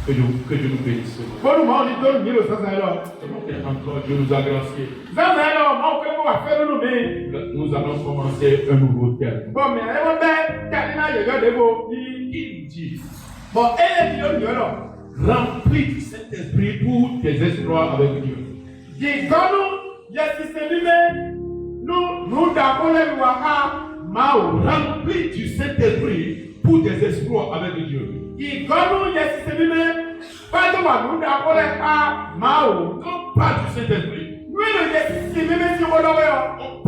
Que Dieu nous bénisse. Bon, nous m'en dit de nous ça ça alors. Encore Dieu nous a gracié. Ça ça alors, on peut pas faire nous mais. Nous allons commencer un nouveau thème. Bon, mais elle va faire Kalina Yoga de vous. Il dit bon, elle est dit alors. Remplis du Saint-Esprit pour tes exploits avec Dieu. Dis nous, il y a système nous d'abord les lois Mao. Remplis du Saint-Esprit pour tes exploits avec Dieu. Dis nous, il y a système pas de moi nous d'abord les Mao. On parle du Saint-Esprit. Nous il y a système si on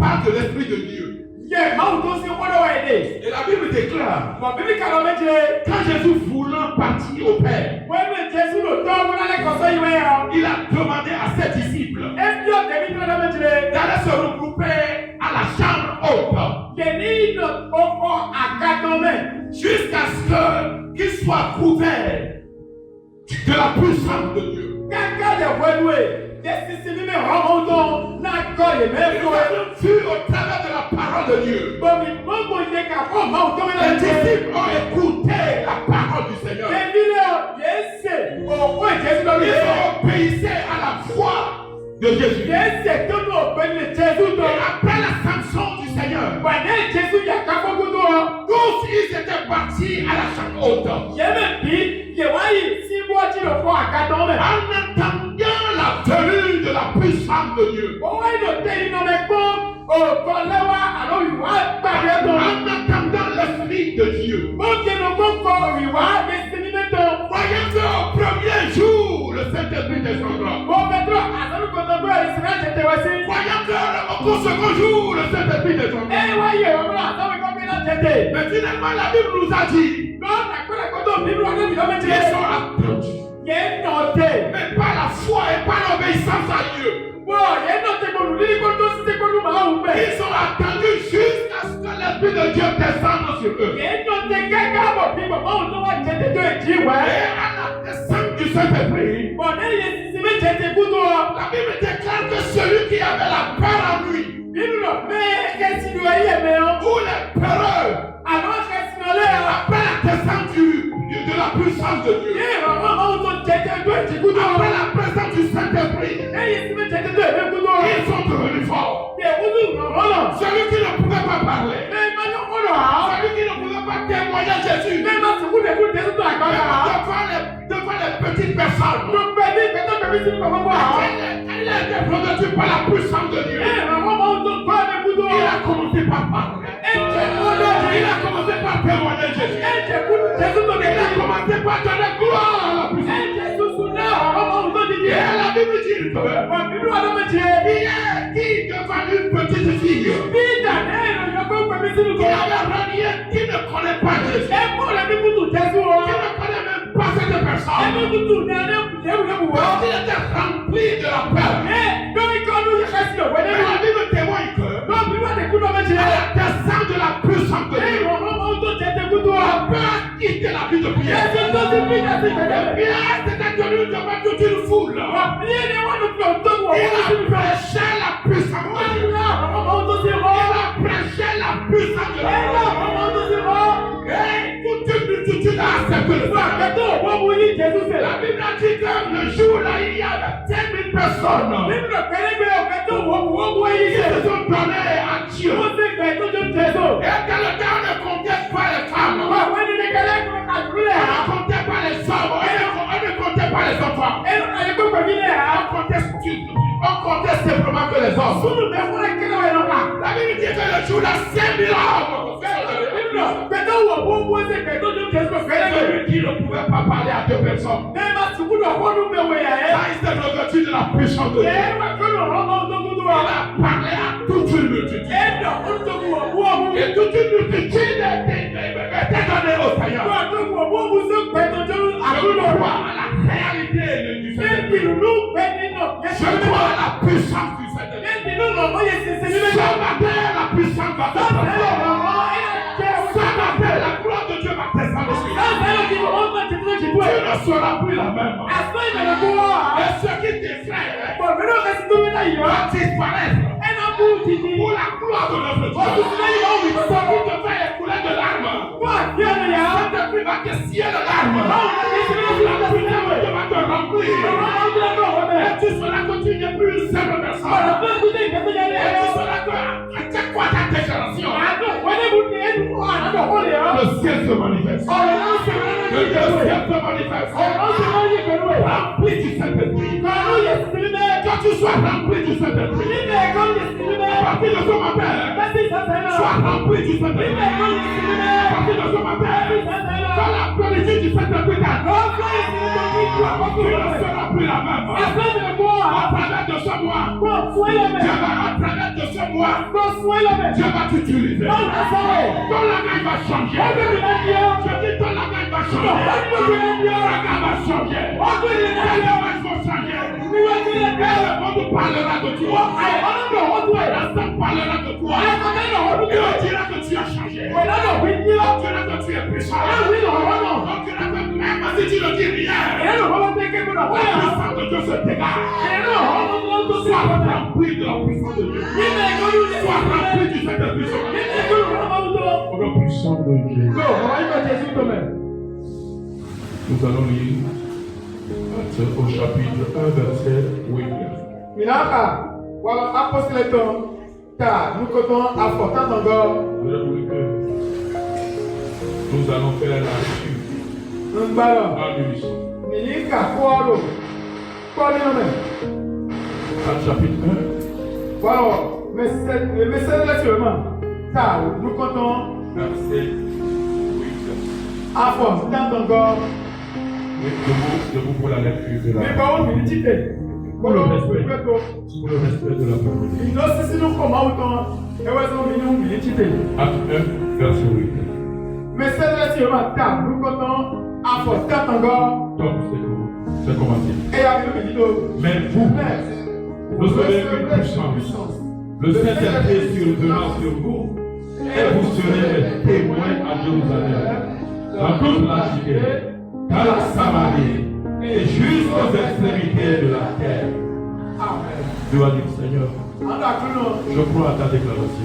parle de l'Esprit de Dieu. Et la Bible déclare quand Jésus voulant partir au Père, il a demandé à ses disciples d'aller se regrouper à la chambre haute jusqu'à ce qu'il soit couvert de la puissance de Dieu. Vu au travers de la parole de Dieu, les disciples ont écouté la parole du Seigneur. Ils obéissaient à la voix de Jésus. Et après la sanction du Seigneur, tous ils étaient partis à la chambre haute. En attendant la venue de la puissance de Dieu. En attendant l'Esprit de Dieu. Voyons qu'au premier jour, le Saint-Esprit descendra. Voyons qu'au second jour, le Saint-Esprit descendra. Mais finalement, la Bible nous a dit qu'ils sont attendus. Mais par la foi et par l'obéissance à Dieu. Ils ont attendu jusqu'à ce que l'Esprit de Dieu descende sur eux. Et à la descente du Saint-Esprit, la Bible déclare que celui qui avait la peur en lui, ou les peureux, après la descente de la puissance de Dieu, après la présence du Saint-Esprit, ils sont devenus forts. Celui qui ne pouvait pas parler, celui qui ne pouvait pas témoigner Jésus, devant les petites personnes, il a été prononcé par la puissance de Dieu. Il a commencé par parler. Il a commencé par témoigner Jésus. Il a commencé par donner gloire à la puissance. Et la Bible dit qui devant une petite fille qui avait renié, qui ne connaît pas Jésus, qui ne connaît même pas cette personne, parce qu'il était rempli de la peur. Mais la Bible témoigne que à la descente de la puissance de Dieu, la peur a quitté la vie de Pierre. Pierre s'était tenu devant toute une foule. Il a prêché la puissance de Dieu. Il a prêché la puissance de Dieu. Et toute une multitude a accepté le Seigneur. La Bible a dit que le jour-là, il y avait 10 000 personnes qui se sont données à Dieu. Et que le temps ne comptait pas les femmes, on ne comptait pas les hommes, on ne comptait pas les enfants, on comptait simplement que les hommes. La Bible dit que le jour-là, 5 000 hommes. Celui qui ne pouvait pas parler à 2 personnes, il s'est revêtu de la puissance de Dieu. Il a parlé à toute une multitude. Et toute une multitude était donnée au Seigneur. Je crois à la réalité du Seigneur. Je crois à la puissance du Seigneur. Ce matin, la puissance va descendre. Ce matin, la gloire de Dieu va descendre. Tu ne seras plus la même. Et ce qui t'effraie va disparaître. Pour la gloire de notre Dieu. Ce qui te fait écouler de larmes. Cet esprit va te scier de larmes. La puissance rempli. Et tu seras que tu n'es plus une simple personne. Et tu seras que c'est quoi ta déclaration? Le ciel se manifeste. Le ciel se manifeste. Rempli du Saint-Esprit. Que tu sois rempli du Saint-Esprit. À partir de ce matin, sois rempli du Saint-Esprit. À partir de ce matin, quand la plénitude du Saint-Esprit t'attend, tu ne seras plus la même. À travers de ce mois, Dieu va, à travers de ce mois, Dieu va t'utiliser. Ton langage va changer. Je dis ton langage va changer. Ton langage va changer. Tes langages vont changer. Le monde parlera de toi. L'instant parlera de toi. Et on dira que tu as changé. On dira que tu es puissant. On dira que même si tu ne dis rien, la puissance de Dieu se dégage. Sois rempli de la puissance de Dieu. Sois rempli du Saint-Esprit. Au nom puissant de Jésus. Nous allons lire au chapitre 1, verset 8. Minaka, wala apostole ton, ta, nous comptons à portant ton corps. Nous allons faire la lecture en unison. Minaka, quoi Acte chapitre 1. Voilà, le message là seulement. Ta, nous comptons verset 8. à portant ton corps. Debout pour la lecture de la Mais par contre, il dit pour le respect de la parole. Il nous si nous comment autant, et ouais, il dit Acte 1, verset 8. Mais c'est là seulement. Ta, nous comptons à portant ton corps. Donc, c'est commencé. Et avec le vidéo. Mais vous, recevez une puissance. Le Saint-Esprit est sur vous. Et vous serez témoins à Jérusalem, dans toute la Judée, dans la Samarie, et jusqu'aux extrémités de la terre. Amen. Dieu a dit, Seigneur, je crois à ta déclaration.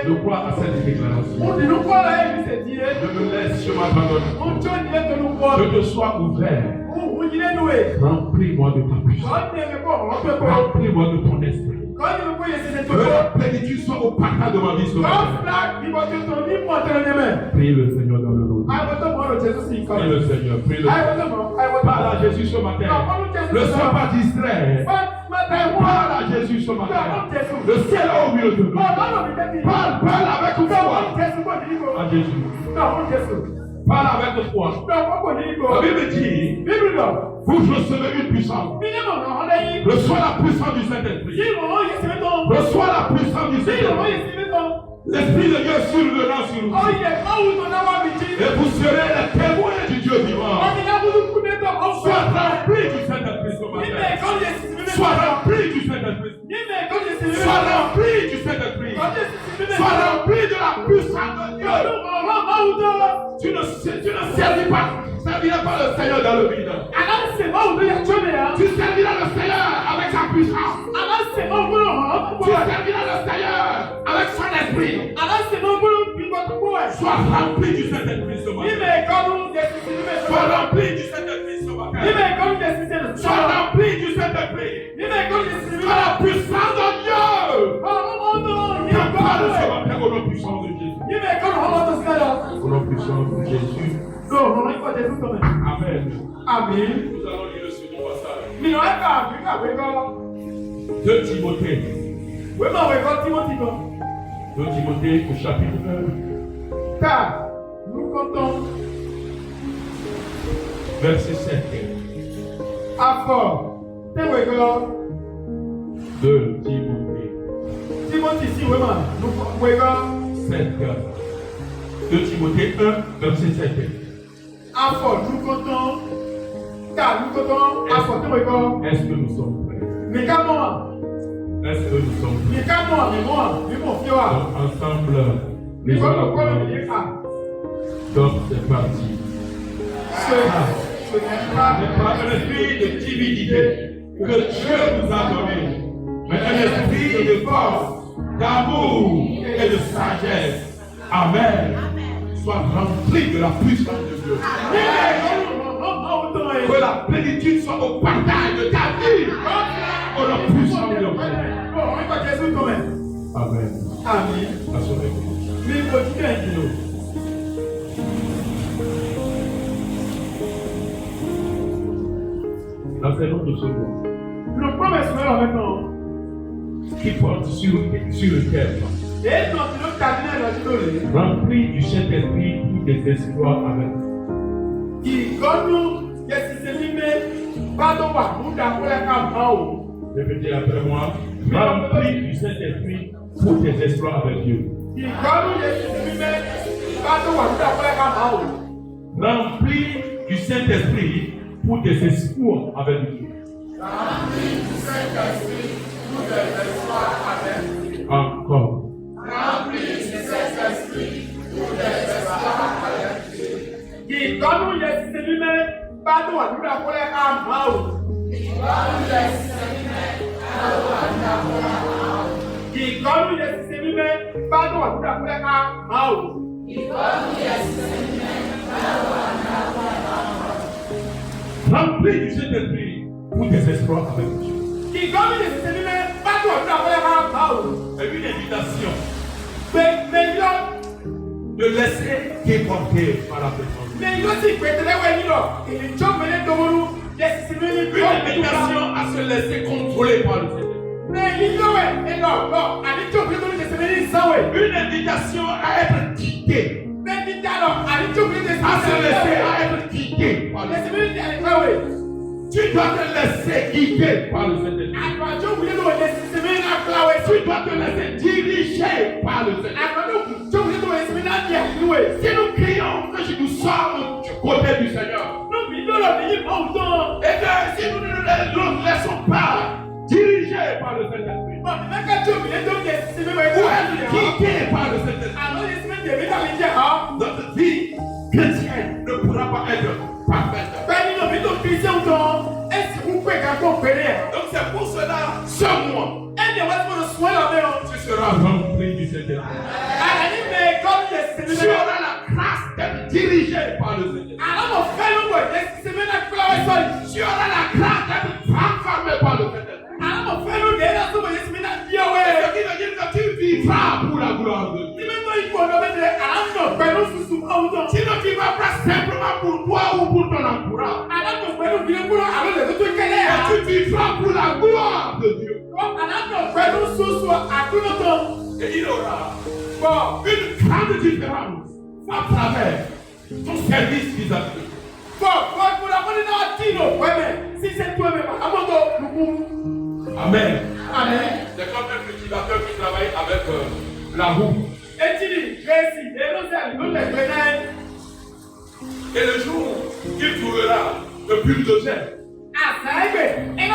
Je crois à cette déclaration. Je me laisse, je m'abandonne. Je te sois ouvert. Remplis-moi de ta puissance. Remplis-moi de ton esprit. Que la plénitude soit au partage de ma vie ce matin. Prie le Seigneur dans le nom. Prie le Seigneur, prie le Seigneur. Parle à Jésus ce matin. Ne sois pas distrait. Parle à Jésus ce matin. Le ciel est au milieu de nous. Parle avec foi à Jésus. Parle avec foi. La Bible dit, vous recevez une puissance. Reçois la puissance du Saint-Esprit. Reçois la puissance du Saint-Esprit. L'Esprit de Dieu survenant sur vous. Et vous serez les témoins du Dieu vivant. Sois rempli du Saint-Esprit ce matin. Sois rempli du Saint-Esprit. Sois rempli du Saint-Esprit. Sois rempli de la puissance de Dieu. Tu ne serviras pas le Seigneur dans le vide. Tu serviras le Seigneur avec sa puissance. Tu serviras le Seigneur avec son esprit. Sois rempli du Saint-Esprit ce matin. Sois rempli du Saint-Esprit ce matin. Sois rempli du Saint-Esprit. Sois la puissance de Dieu. Que parle ce matin au nom puissant de Jésus. Au nom puissant de Jésus. Amen. Amen. Nous allons lire le second passage. 2 Timothée. 2 Timothée au chapitre 1. Car nous comptons verset 7. À fort. 2 Timothée. Timothée, si vraiment. Nous 7. 2 Timothée 1, verset 7. À fort, nous comptons. Car nous comptons à fort. Est-ce que nous sommes prêts? Mais comment? Est-ce que nous sommes prêts? Mais comment? Mais moi, donc ensemble, les hommes. Donc c'est parti. Ce n'est pas un esprit de timidité que Dieu nous a donné, mais un esprit de force, d'amour et de sagesse. Amen. Sois rempli de la puissance de Dieu. Que la plénitude soit au partage de ta vie. Au nom puissant de Dieu. Amen. Amen. Assurez-vous. L'enseignement de ce mois. Le premier soir maintenant. Qui porte sur le thème. Rempli du Saint-Esprit pour des exploits avec nous. Répétez après moi. Rempli du Saint-Esprit pour des exploits avec Dieu. Rempli du Saint-Esprit pour des exploits avec Dieu. Rempli du Saint-Esprit pour des exploits avec Dieu. Encore. Rempli du Saint-Esprit pour des exploits avec Dieu. Ìkọ́nú yẹ sísè mímẹ́ bá tó wà nígbà kọ́lẹ́ ká máa o. Ìkọ́nú yẹ sísè mímẹ́ bá tó wà nígbà kọ́lẹ́ ká máa o. Ìkọ́nú yẹ sísè mímẹ́ bá tó wà nígbà kọ́lẹ́ ká máa o. Ìkọ́nú yẹ sísè mímẹ́ bá tó wà nígbà kọ́lẹ́ ká máa o. Rempli du Saint-Esprit pour des exploits avec Dieu. Ìkọ́nú yẹ sísè mímẹ́ bá tó wà nígbà kọ́lẹ́ ká máa o. C'est une invitation. Mais de laisser déporter par la présence. Mais il aussi pétélé nilo. Il joue mené domonu. Yes, c'est mené. Une invitation à se laisser contrôler par le Seigneur. Mais il joue et non. Allez joue mené domonu. C'est mené ça ouais. Une invitation à être guidé. Mais dit alors, allez joue mené. À se laisser à être guidé par le Seigneur. Tu dois te laisser guider par le Seigneur. Tu dois te laisser diriger par le Seigneur. Si nous crions que nous sommes du côté du Seigneur, et que si nous ne nous laissons pas diriger par le Saint-Esprit, ou être guidé par le Saint-Esprit, notre vie chrétienne ne pourra pas être parfaite. Donc c'est pour cela, ce mois, tu seras rempli du Saint-Esprit. Tu auras la grâce d'être dirigé par le Seigneur. Tu auras la grâce d'être transformé par le Seigneur. Ce qui veut dire que tu vivras pour la gloire de Dieu. Tu ne vivras pas simplement pour toi ou pour ton entourage. Mais tu vivras pour la gloire de Dieu. Et il aura une grande différence à travers ton service vis-à-vis de Dieu. Amen. Amen. C'est comme un cultivateur qui travaille avec la roue. Et le jour qu'il trouvera le bulldozer, il va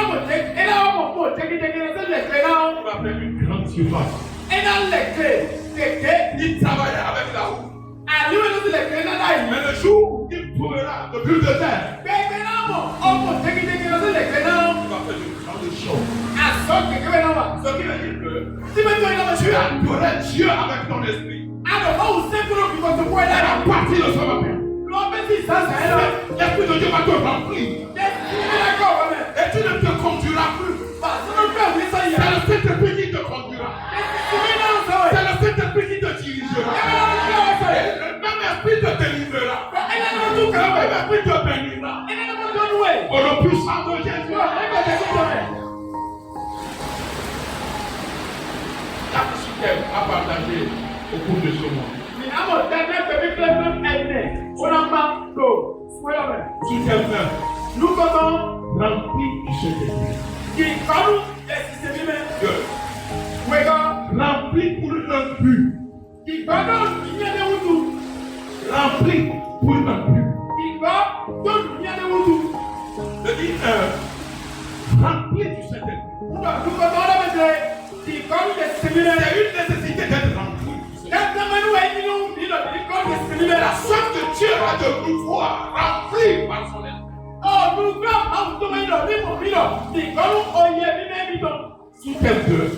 faire une grande surface. Il travaillera avec la roue. Mais le jour qu'il trouvera le bulldozer, il va faire une grande chose. Ce qui veut dire que tu adorais Dieu avec ton esprit. Et à partir de ce matin, l'esprit de Dieu va te remplir. Et tu ne te conduiras plus. C'est le Saint-Esprit qui te conduira. C'est le Saint-Esprit qui te dirigera. Et le même esprit te délivrera. Le même esprit te bénira. Au nom puissant de Jésus. La système à partager au cours de ce mois. Sous quelle main? Nous comptons Rempli du Saint-Esprit. qui parle des systèmes Rempli pour un but. qui parle du bien de Wutu. Rempli pour un but. Qui parle du bien de Wutu. Je dis rempli du Saint-Esprit. Nous comptons la maîtrise qui parle des systèmes. C'est une nécessité d'être rempli. La soif de Dieu va de nous voir rempli par son esprit. Sous quel cœur?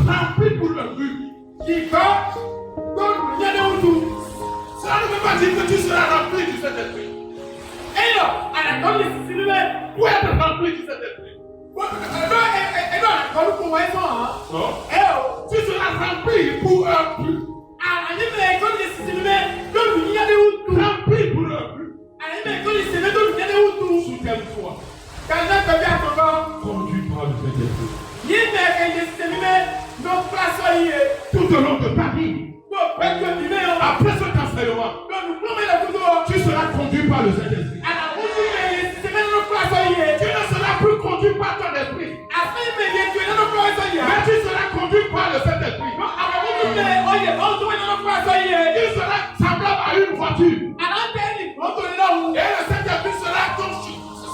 Rempli pour le but. Cela ne veut pas dire que tu seras rempli du Saint-Esprit. Soutiens-toi. Conduis par le Saint-Esprit. Tout au long de ta vie. Après cet enseignement, tu seras conduit par le Saint-Esprit. Tu ne seras plus conduit par ton esprit. Mais tu seras conduit par le Saint-Esprit. Tu seras semblable à une voiture. Et le Saint-Esprit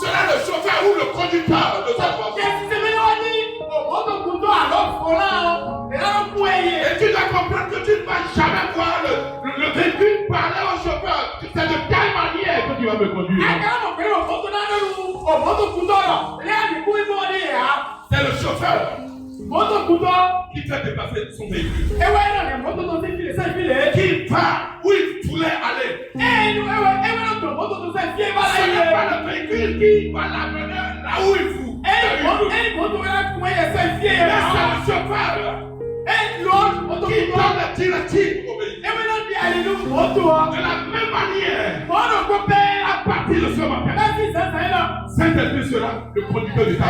sera le chauffeur ou le conducteur de cette voiture. Et tu dois comprendre que tu ne vas jamais voir le véhicule parler au chauffeur. C'est de quelle manière que tu vas me conduire. C'est le chauffeur qui fait dépasser son véhicule. Qui va où il voulait aller. Ce n'est pas le véhicule qui va l'amener là où il faut. Mais c'est le chauffeur qui donne la directive au véhicule. De la même manière, à partir de ce matin, Saint-Esprit sera le conducteur de ta vie.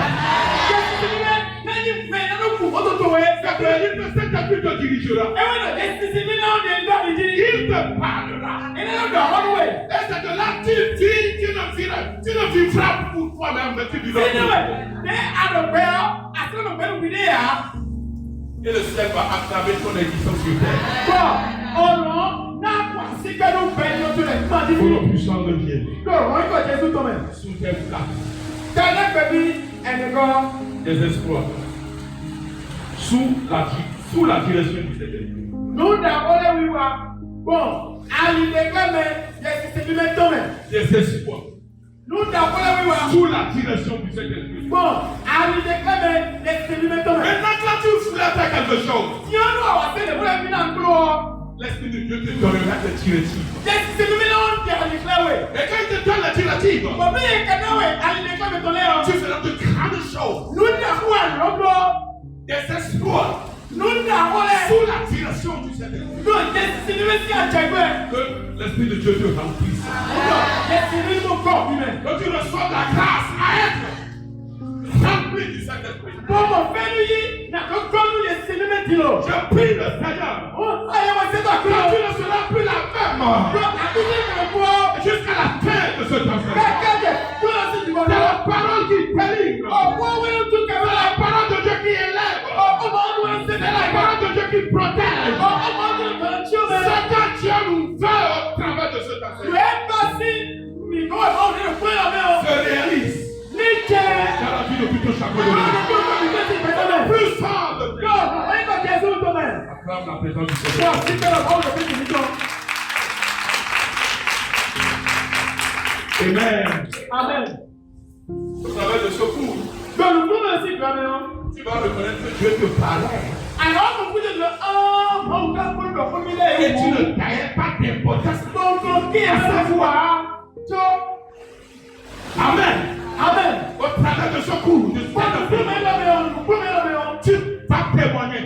Saint-Esprit te dirigera. Il te parlera. Et c'est de là que tu ne vivras pour toi-même, mais tu vivras pour toi. Et le ciel va acclamer ton existence sur terre. Pour le puissant de Dieu. Sous tes bras. Des espoirs. Sous la direction du Saint-Esprit. Des espoirs. Sous la direction du Saint-Esprit. Maintenant, quand tu flattes quelque chose, l'Esprit de Dieu te donnera des directives. Et quand il te donne la directive, tu feras de grandes choses. Des espoirs. Sous la direction du Saint-Esprit. Que l'Esprit de Dieu te remplisse. Que tu reçois la grâce à être rempli du Saint-Esprit. Je prie le Seigneur. Que tu ne seras plus la même jusqu'à la fin de ce temps. C'est la parole qui délivre. C'est la parole de Dieu qui élève. C'est la parole de Dieu qui protège. C'est que Dieu nous veut au travers de ce temps. Se réalise. Dans la vie de tout un chacun de nous. Le puissant de Dieu. Acclame la présence du Seigneur. Amen. Amen. Au travers de ce cours, tu vas reconnaître que Dieu te parlait. Et tu ne taillais pas d'importance à savoir. Amen. Amen. Au travers de ce cours, tu vas témoigner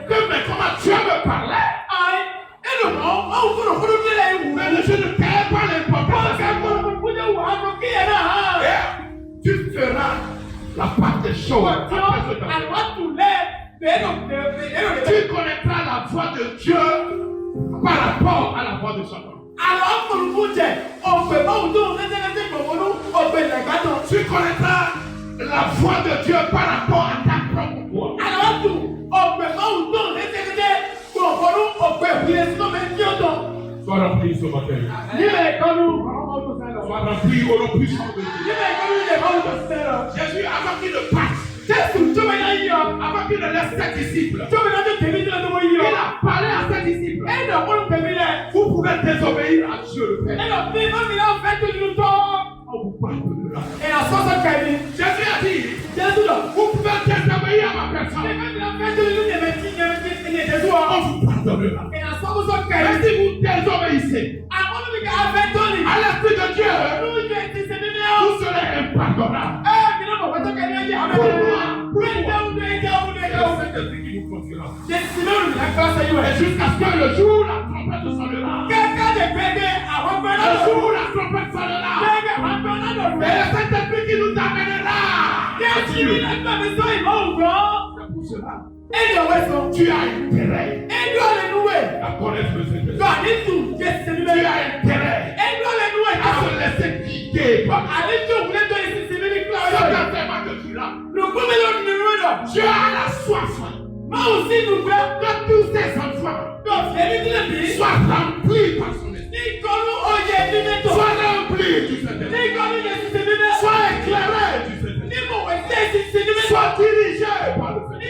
que mais comment Dieu me parlait. Mais je ne taillais pas l'importance. Tu feras la part des choses. Tu connaîtras la voix de Dieu par rapport à la voix de Satan. Tu connaîtras la voix de Dieu par rapport à ta propre voix. Sois rempli ce matin. Sois rempli au nom puissant de Dieu. Jésus, avant qu'il ne passe, avant qu'il ne laisse ses disciples, il a parlé à ses disciples. Vous pouvez désobéir à Dieu le Père. On vous pardonnera. Jésus a dit, vous pouvez désobéir à ma personne. On vous pardonnera. Mais si vous désobéissez à l'Esprit de Dieu, vous serez impardonnable. Pour moi, c'est celui qui nous conduira. Et jusqu'à ce que le jour la trompette sonnera. Le jour la pour cela. Tu as intérêt à connaître le Seigneur. Tu as intérêt à se laisser guider par certainement que tu l'as. Tu as la soif que tous tes enfants soient remplis par son esprit. Sois rempli du Seigneur. Sois éclairé du Seigneur. Sois dirigé par le Seigneur.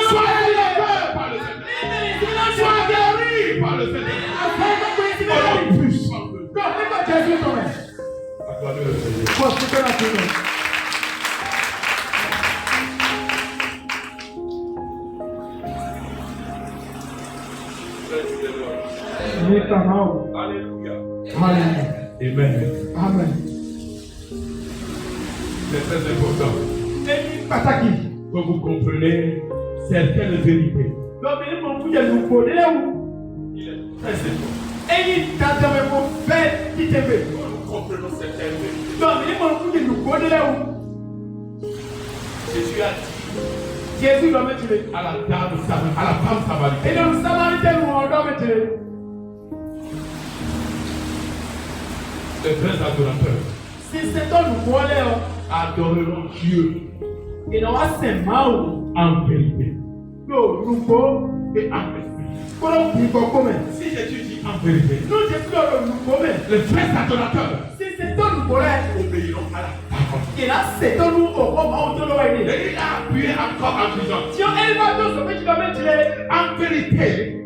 Sois élevé par le Seigneur. Sois guéri par le Seigneur. Au nom puissant de Dieu. Acclamez le Seigneur. Alléluia. Amen. C'est très important que vous compreniez certaines vérités. Il est très important que nous comprenions certaines vérités. Jésus a dit à la femme samaritaine, les vrais adorateurs adoreront Dieu en vérité et en esprit. Si Jésus dit en vérité, les vrais adorateurs obéiront à la parole. Et il a appuyé encore en disant en vérité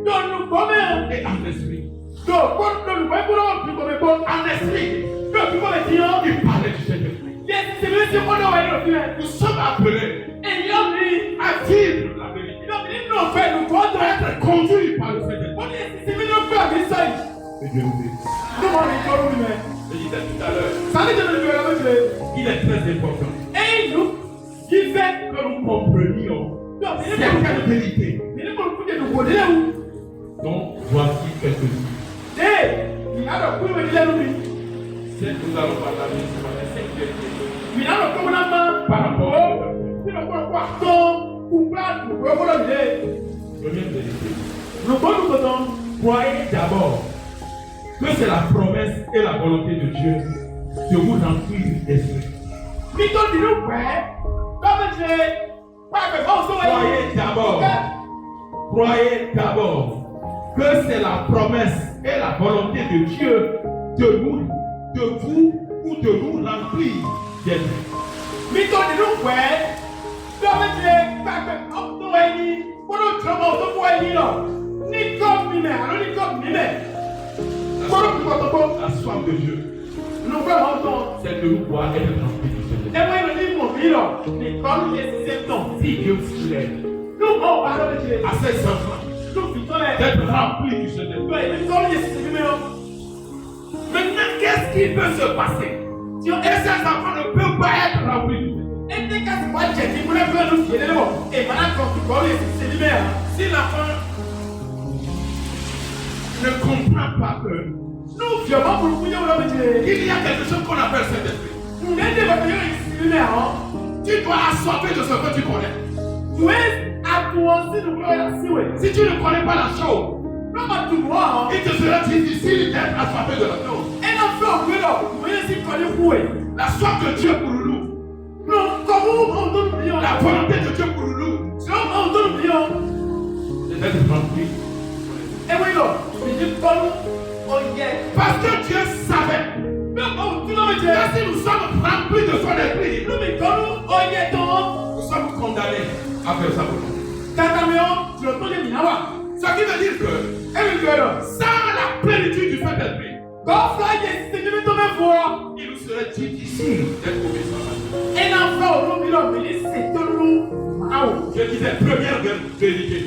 et en esprit. En esprit, il parlait du Saint-Esprit. Nous sommes appelés à vivre la vérité, à être conduits par le Saint-Esprit. Et Dieu nous dit. Je disais tout à l'heure, il est très important que nous comprenions certaines vérités. Donc, voici quelques-unes. Nous allons parler sur la sécurité par rapport à première vérité. Croyez d'abord que c'est la promesse et la volonté de Dieu de vous remplir d'esprit. Croyez d'abord que c'est la promesse et la volonté de Dieu de vous ou de nous remplir d'esprit. La soif de Dieu, c'est de nous voir être remplis du Seigneur. Si Dieu voulait à ses enfants d'être remplis du Seigneur. Maintenant, qu'est-ce qui peut se passer? Et ces enfants ne peuvent pas être remplis du Seigneur. Si l'enfant ne comprend pas que il y a quelque chose qu'on appelle Saint-Esprit. Tu dois assoiffer de ce que tu connais. Si tu ne connais pas la chose, il te sera difficile d'être assoiffé de la chose. La soif de Dieu pour nous, la volonté de Dieu pour nous, c'est d'être rempli. Parce que Dieu savait que si nous sommes remplis de son esprit, nous sommes condamnés à faire sa volonté. Ce qui veut dire que sans la plénitude du Saint-Esprit, il nous serait difficile d'être obéissant à Dieu. Je disais première vérité.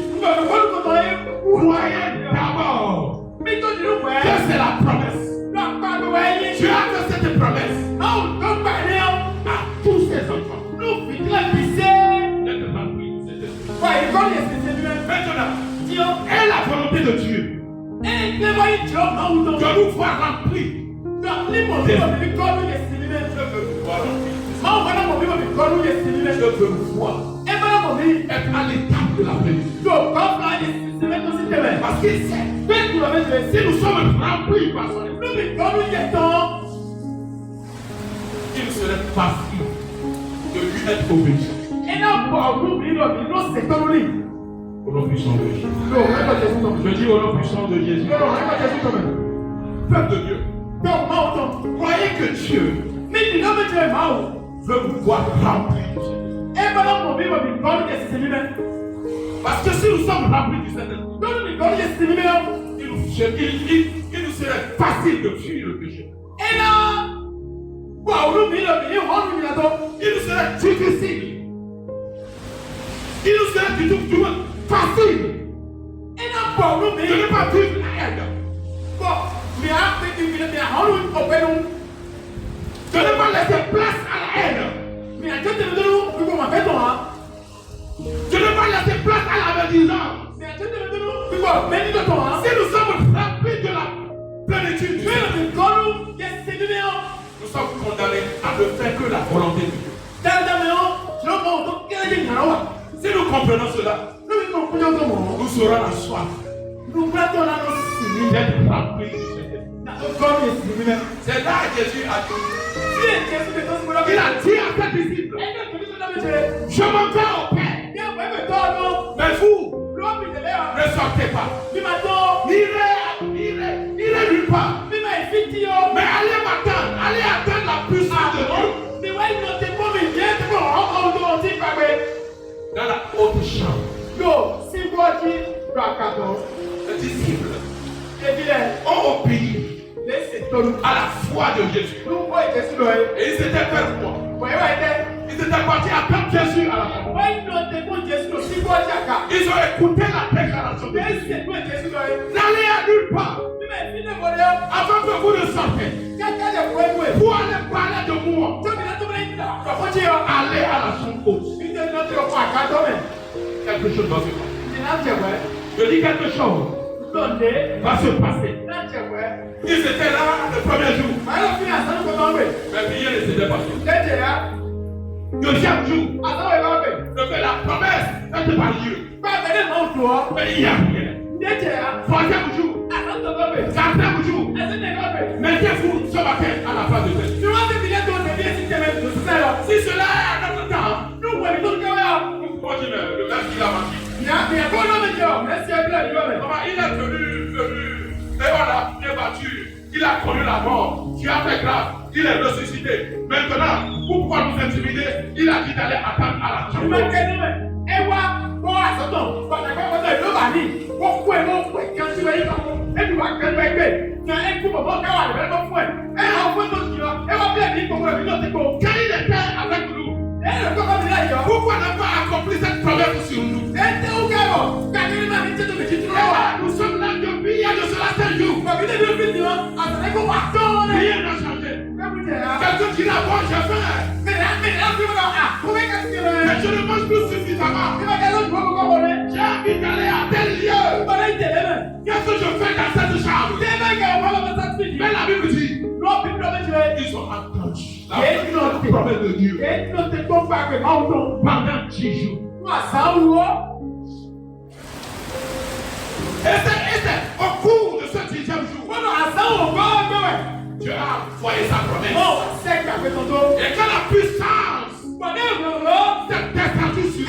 Croyez d'abord que c'est la promesse. Tu as que cette promesse à tous ses enfants d'être remplis de cet esprit. Maintenant, et la volonté de Dieu de nous voir remplis. Je Dieu veut vous voir être à l'étape de la plénitude. Parce qu'il sait, si nous sommes remplis par son esprit, il serait facile de lui être obéissant. Au nom puissant de Jésus. Je dis au nom puissant de Jésus. Peuple de Dieu. Croyez que Dieu veut vous voir remplis du Saint-Esprit. Parce que si nous sommes remplis du Saint-Esprit, il nous serait facile de fuir le péché. Il nous serait difficile. Il nous serait du tout facile de ne pas vivre la haine. De ne pas laisser place à la haine. De ne pas laisser place à la médisance. Si nous sommes remplis de la plénitude, nous sommes condamnés à ne faire que la volonté de Dieu. Si nous comprenons cela, nous serons la soif d'être remplis du Saint-Esprit. C'est là que Jésus a dit. Il a dit à ses disciples, je m'en vais au Père, mais vous ne sortez pas. N'irez nulle part. Mais allez m'attendre, allez attendre la puissance de Dieu. Dans la haute chambre, les disciples ont obéi à la foi de Jésus. Et ils étaient vers moi. Ils étaient partis attendre Jésus à la fin. Ils ont écouté la déclaration de Jésus. N'allez à nulle part avant que vous ne sortez. Pour aller parler de moi. Allez à la chambre haute. Quelque chose va se passer. Je dis quelque chose va se passer. Ils étaient là le premier jour. Mais rien ne s'était passé. Deuxième jour, la promesse faite par Dieu. Mais il n'y a rien. Troisième jour, quatrième jour, mettez-vous ce matin à la face de Dieu. Si cela est à notre temps, le même qu'il a menti. Il est venu, et on l'a bien battu. Il a connu la mort. Tu as fait grave. Il est ressuscité. Maintenant, pour pouvoir nous intimider, il a dit d'aller attendre à la chambre. Quand il était avec nous, pourquoi n'a pas accompli cette promesse sur nous? Nous sommes là depuis il y a de cela 5 jours. Rien n'a changé. Quelqu'un qui n'a pas faim. Mais je ne mange plus suffisamment. J'ai envie d'aller à tel lieu. Qu'est-ce que je fais dans cette chambre? Mais la Bible dit, ils ont entendu la promesse de Dieu pendant 10 jours. Et c'est au cours de ce 10e jour, Dieu a envoyé sa promesse. Et quand la puissance s'est descendue sur eux,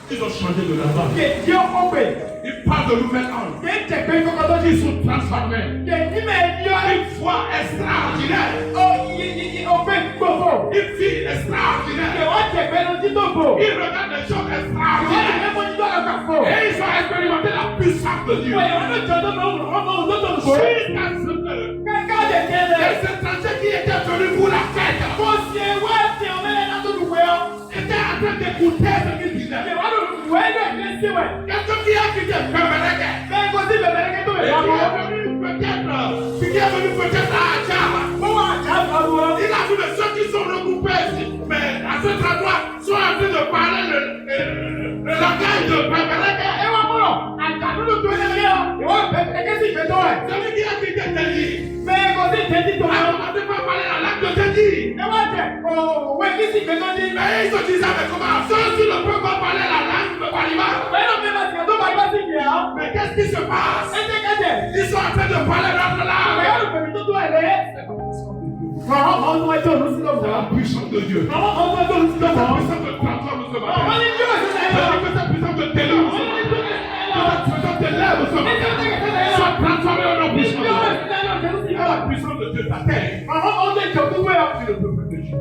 ils ont changé de l'avant. Ils parlent de nouvelles âmes. Ils sont transformés. Une foi extraordinaire. Une vie extraordinaire. Ils regardent des choses extraordinaires. Et ils ont expérimenté la puissance de Dieu. Jusqu'à ce que les étrangers qui étaient venus pour la fête étaient en train d'écouter ce qu'ils disaient. Quelqu'un qui a quitté Bebereke qui est venu peut-être à Adjama. Il a vu de ceux qui sont regroupés ici, mais à cet endroit sont en train de parler le langage de Bebereke. Celui qui a quitté Teddy a commencé par parler la langue de Teddy. Mais ils se disaient, mais comment ça, si ne peut pas parler la langue de Balima? Mais qu'est-ce qui se passe? Ils sont en train de parler notre langue. C'est la puissance de Dieu. C'est la puissance de transformer ce matin. C'est la puissance de délivrer ce matin. C'est la puissance de lèvres ce matin. Soit transformé en nom puissant de Dieu. C'est la puissance de Dieu t'atteigne. Tu ne peux plus te juger.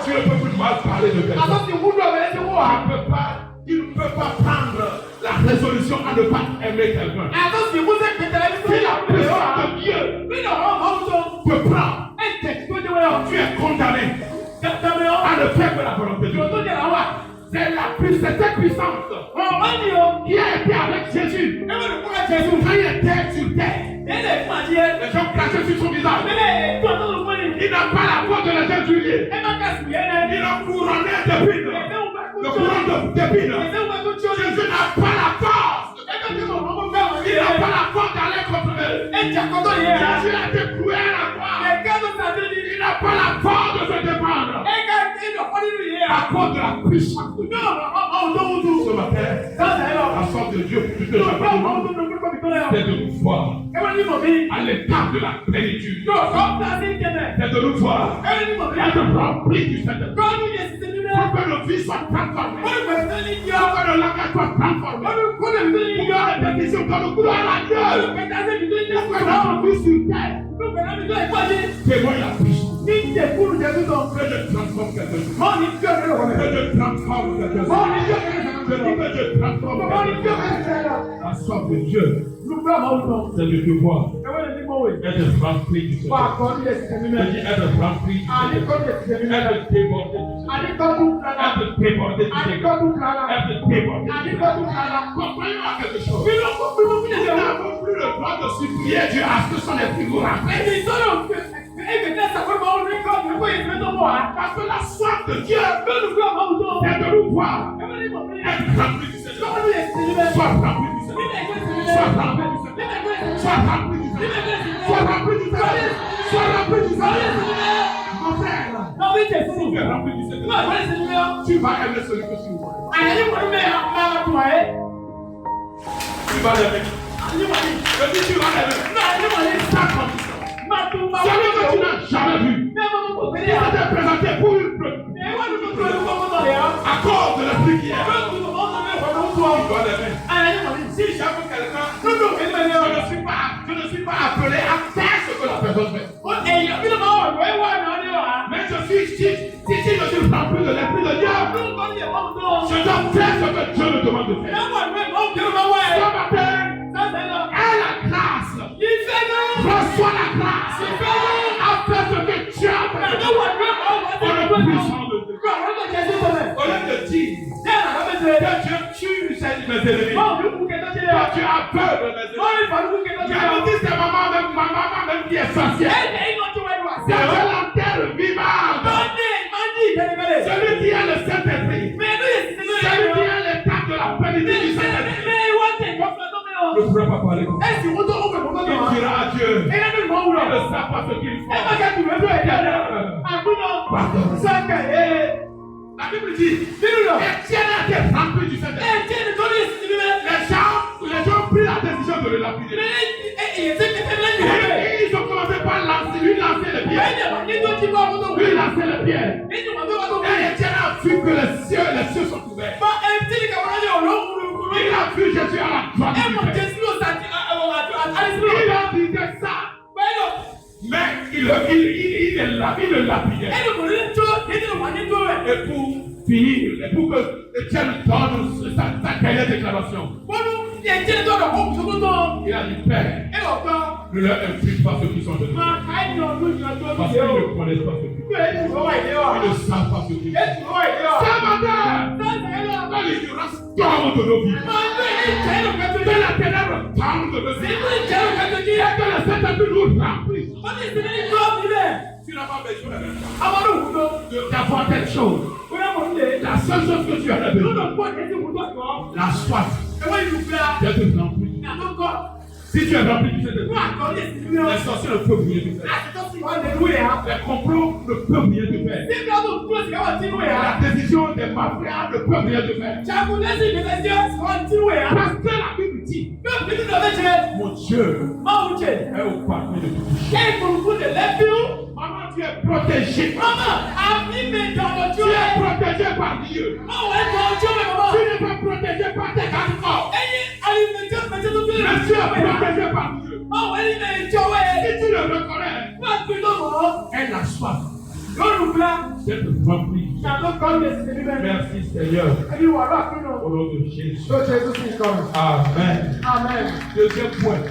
Tu ne peux plus mal parler de quelqu'un. Tu ne peux pas prendre la résolution à ne pas aimer quelqu'un. Si la puissance de Dieu te prend, tu es condamné à ne faire que la volonté de Dieu. C'est cette puissance qui a été avec Jésus. Quand il était sur terre, les gens crachaient sur son visage. Il n'a pas la voix de la jeune Juliette. Il a couronné d'épines. Le couronne d'épines. Jésus n'a pas la force. Il n'a pas la force d'aller contre eux. Jésus a été cloué à la croix. Il n'a pas la force de se défendre. À cause de la puissance de Dieu. Ce matin, la force de Dieu pour toute la c'est de nous voir à l'état de la plénitude. C'est de nous voir être remplis du Saint-Esprit. Pour que nos vies soient transformées. Pour que nos langages soient transformés. Pour que nos répétitions dans le gloire à Dieu. Pour que nos vies sur terre témoignent la puissance. Que je transforme quelque chose. Que je transforme quelque chose. Je dis que je transforme quelque chose. La soif de Dieu, c'est de te voir. Être rempli du Seigneur. Je dis être rempli du Seigneur. Être débordé du Seigneur. Être débordé du Seigneur. Être débordé du Seigneur. Comprenons quelque chose. Nous n'avons plus le droit de supplier Dieu à ce que son esprit nous rappelle. Parce que la soif de Dieu, c'est de nous voir. Être rempli du Seigneur. Sois rempli du Seigneur. Sois rempli du Seigneur. Sois rempli du Seigneur. Sois rempli du Seigneur. Sois rempli du Seigneur. Mon frère, si tu es rempli du Seigneur, tu vas aimer celui que tu vois. Tu vas l'aimer. Je dis tu vas l'aimer. Sa condition. Celui que tu n'as jamais vu. Il s'était présenté pour une preuve. À cause de l'esprit qui est. Tu dois l'aimer. Si j'aime quelqu'un, je ne suis pas appelé à faire ce que la personne fait. Mais si je suis rempli de l'esprit de Dieu, je dois faire ce que Dieu me demande de faire. Ce matin, aie la grâce. Reçois la grâce. À faire ce que Dieu a fait. Au nom puissant de Dieu. Au lieu de dire que Dieu tue mes ennemis. Quand tu as peur de mes ennemis. Dieu dit c'est ma maman même qui est sorcière. C'est la terre vivante. Celui qui a le Saint-Esprit. Celui qui a l'état de la plénitude du Saint-Esprit. Ne pourra pas parler comme ça. Il dira à Dieu. Il ne sait pas ce qu'il faut. Pardon. La Bible dit, Étienne a été rempli du Saint-Esprit. Les gens ont pris la décision de le lapider. Ils ont commencé par lancer les pierres. Lui lancer les pierres. Et Étienne a vu que les cieux sont ouverts. Il a vu Jésus à la droite du Père. Il a dit ça. Mais il le lapidait. Et pour finir, et pour que Étienne donne sa dernière déclaration, il a dit Père, ne leur impute pas ceux qui sont de nous. Parce qu'ils ne connaissent pas ce qu'ils font. Ils ne savent pas ce qu'ils font. Ce matin, que l'ignorance tombe de nos vies. Que la ténèbre tombe de nos vies. Et que le Saint-Esprit nous remplisse. Tu n'as pas besoin d'avoir quelque chose. La seule chose que tu as besoin, la soif d'être rempli. Si tu es rempli du Saint-Esprit, les sorciers ne peuvent rien te faire. Les complots ne peuvent rien te faire. La décision des mafias ne peuvent rien te faire. Parce que la Bible dit, mon Dieu est au parfum de tout péché. Maman, tu es protégé. Tu es protégé par Dieu. Tu n'es pas protégé par tes garçons. Mais tu es protégé par Dieu. Si tu le reconnais, elle a soif d'être rempli. Merci Seigneur. Au nom de Jésus. Amen. Deuxième point.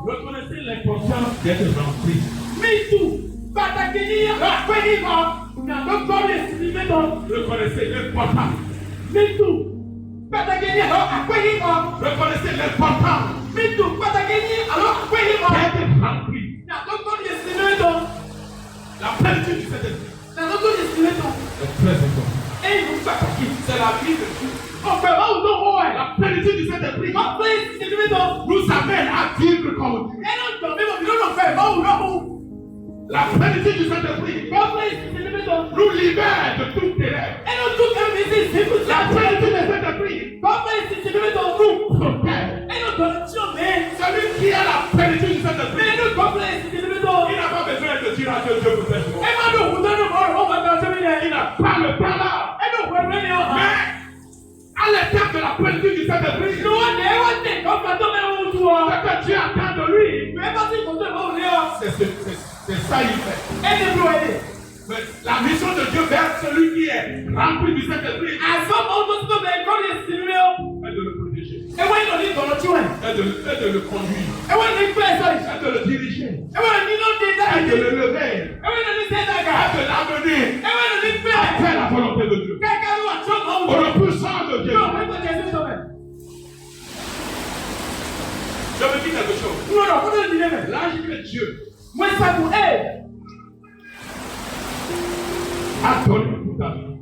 Reconnaissez l'importance d'être rempli. Reconnaissez l'importance. Reconnaissez l'importance d'être rempli. La plénitude du Saint-Esprit est très importante. C'est la vie de Dieu. La plénitude du Saint-Esprit nous amène à vivre comme Dieu. La plénitude du Saint-Esprit nous libère de toutes les rêves. La plénitude du Saint-Esprit nous protège. Celui qui a la plénitude du Saint-Esprit, il n'a pas besoin de dire à Dieu, Dieu protège moi. Il n'a pas le temps là. Mais à l'étape de la plénitude du Saint-Esprit, ce que Dieu attend de lui, c'est ça il fait. Mais la mission de Dieu vers celui qui est rempli du Saint-Esprit est de le protéger, est de le conduire, est de le diriger, est de le lever, est de l'amener à faire la volonté de Dieu. Au nom puissant de Dieu. Je me dis quelque chose. L'âge de Dieu a donné pour ta vie.